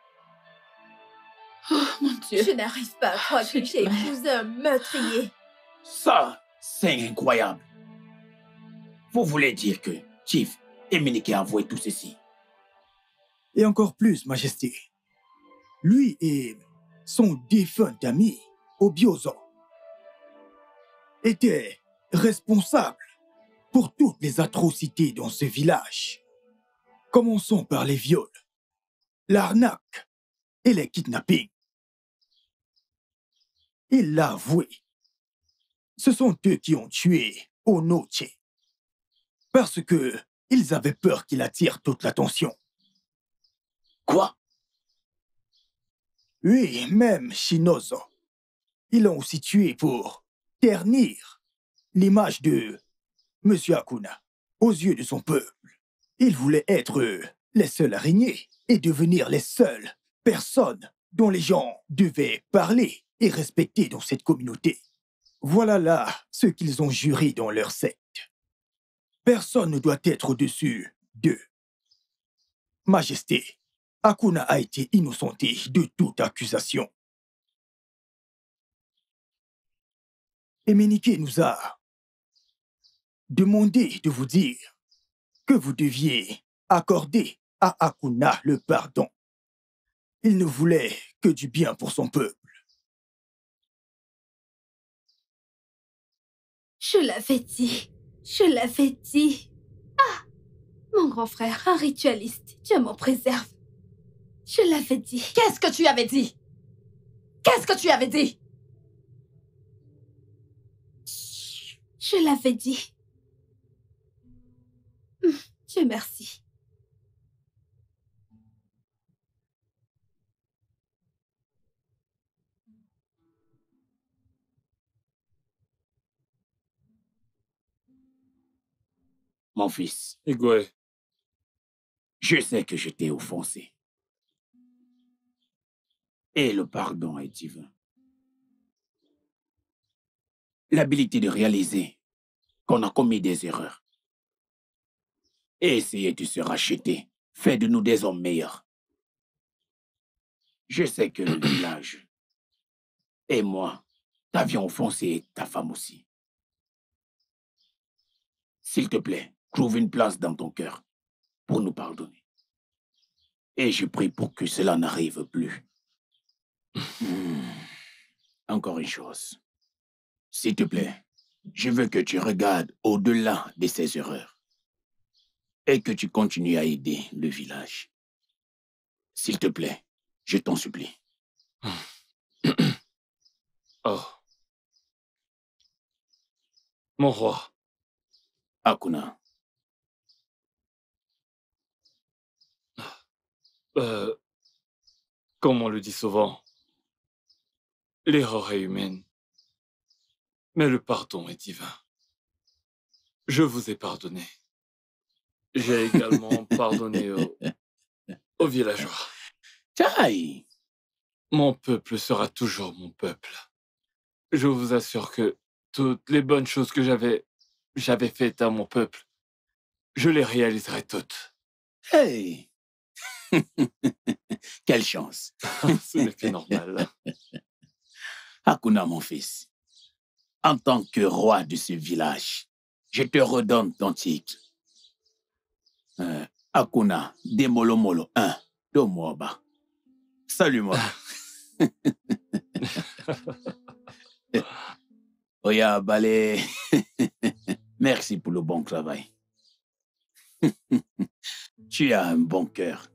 Oh mon Dieu. Je n'arrive pas à croire que j'ai épousé un meurtrier. Ça, c'est incroyable. Vous voulez dire que Chief et Minike a avoué tout ceci? Et encore plus, Majesté. Lui et son défunt ami, Obiozo, étaient responsable pour toutes les atrocités dans ce village. Commençons par les viols, l'arnaque et les kidnappings. Il l'a avoué. Ce sont eux qui ont tué Onoche. Parce que ils avaient peur qu'il attire toute l'attention. Quoi? Oui, même Shinozo. Ils l'ont aussi tué pour ternir l'image de M. Akuna aux yeux de son peuple. Ils voulaient être les seuls à régner et devenir les seules personnes dont les gens devaient parler et respecter dans cette communauté. Voilà là ce qu'ils ont juré dans leur secte. Personne ne doit être au-dessus d'eux. Majesté, Akuna a été innocenté de toute accusation. Emenike nous a demandé de vous dire que vous deviez accorder à Akuna le pardon. Il ne voulait que du bien pour son peuple. Je l'avais dit. Je l'avais dit. Ah, mon grand frère, un ritualiste. Dieu m'en préserve. Je l'avais dit. Qu'est-ce que tu avais dit? Qu'est-ce que tu avais dit? Je l'avais dit. Dieu merci. Mon fils. Igwe. Je sais que je t'ai offensé. Et le pardon est divin. L'habilité de réaliser qu'on a commis des erreurs et essayer de se racheter fait de nous des hommes meilleurs. Je sais que le village et moi t'avions offensé ta femme aussi. S'il te plaît, trouve une place dans ton cœur pour nous pardonner. Et je prie pour que cela n'arrive plus. Encore une chose. S'il te plaît, je veux que tu regardes au-delà de ces erreurs et que tu continues à aider le village. S'il te plaît, je t'en supplie. Oh. Mon roi. Akuna. Comme on le dit souvent, l'erreur est humaine, mais le pardon est divin. Je vous ai pardonné. J'ai également pardonné aux villageois. Taï. Mon peuple sera toujours mon peuple. Je vous assure que toutes les bonnes choses que j'avais faites à mon peuple, je les réaliserai toutes. Hey! Quelle chance! Ce n'est plus normal. Akuna, mon fils, en tant que roi de ce village, je te redonne ton titre. Akuna, Demolomolo 1, Domoba. Salut-moi. Oya Balé, merci pour le bon travail. Tu as un bon cœur.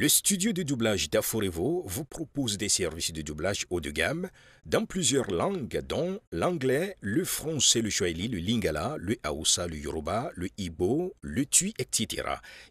Le studio de doublage d'Aforevo vous propose des services de doublage haut de gamme dans plusieurs langues, dont l'anglais, le français, le swahili, le lingala, le haoussa, le yoruba, le ibo, le tui, etc.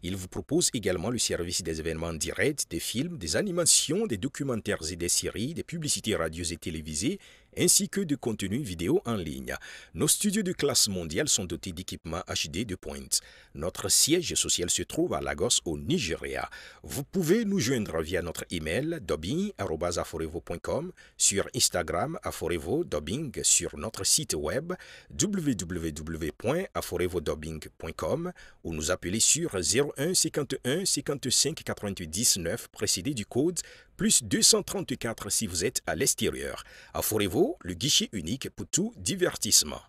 Il vous propose également le service des événements directs, des films, des animations, des documentaires et des séries, des publicités radio et télévisées, ainsi que de contenus vidéo en ligne. Nos studios de classe mondiale sont dotés d'équipements HD de pointe. Notre siège social se trouve à Lagos, au Nigeria. Vous pouvez nous joindre via notre email dubbing@aforevo.com, sur Instagram aforevo-dubbing, sur notre site web www.aforevodubbing.com ou nous appeler sur 01 51 55 99 précédé du code plus 234 si vous êtes à l'extérieur. Aforevo, le guichet unique pour tout divertissement.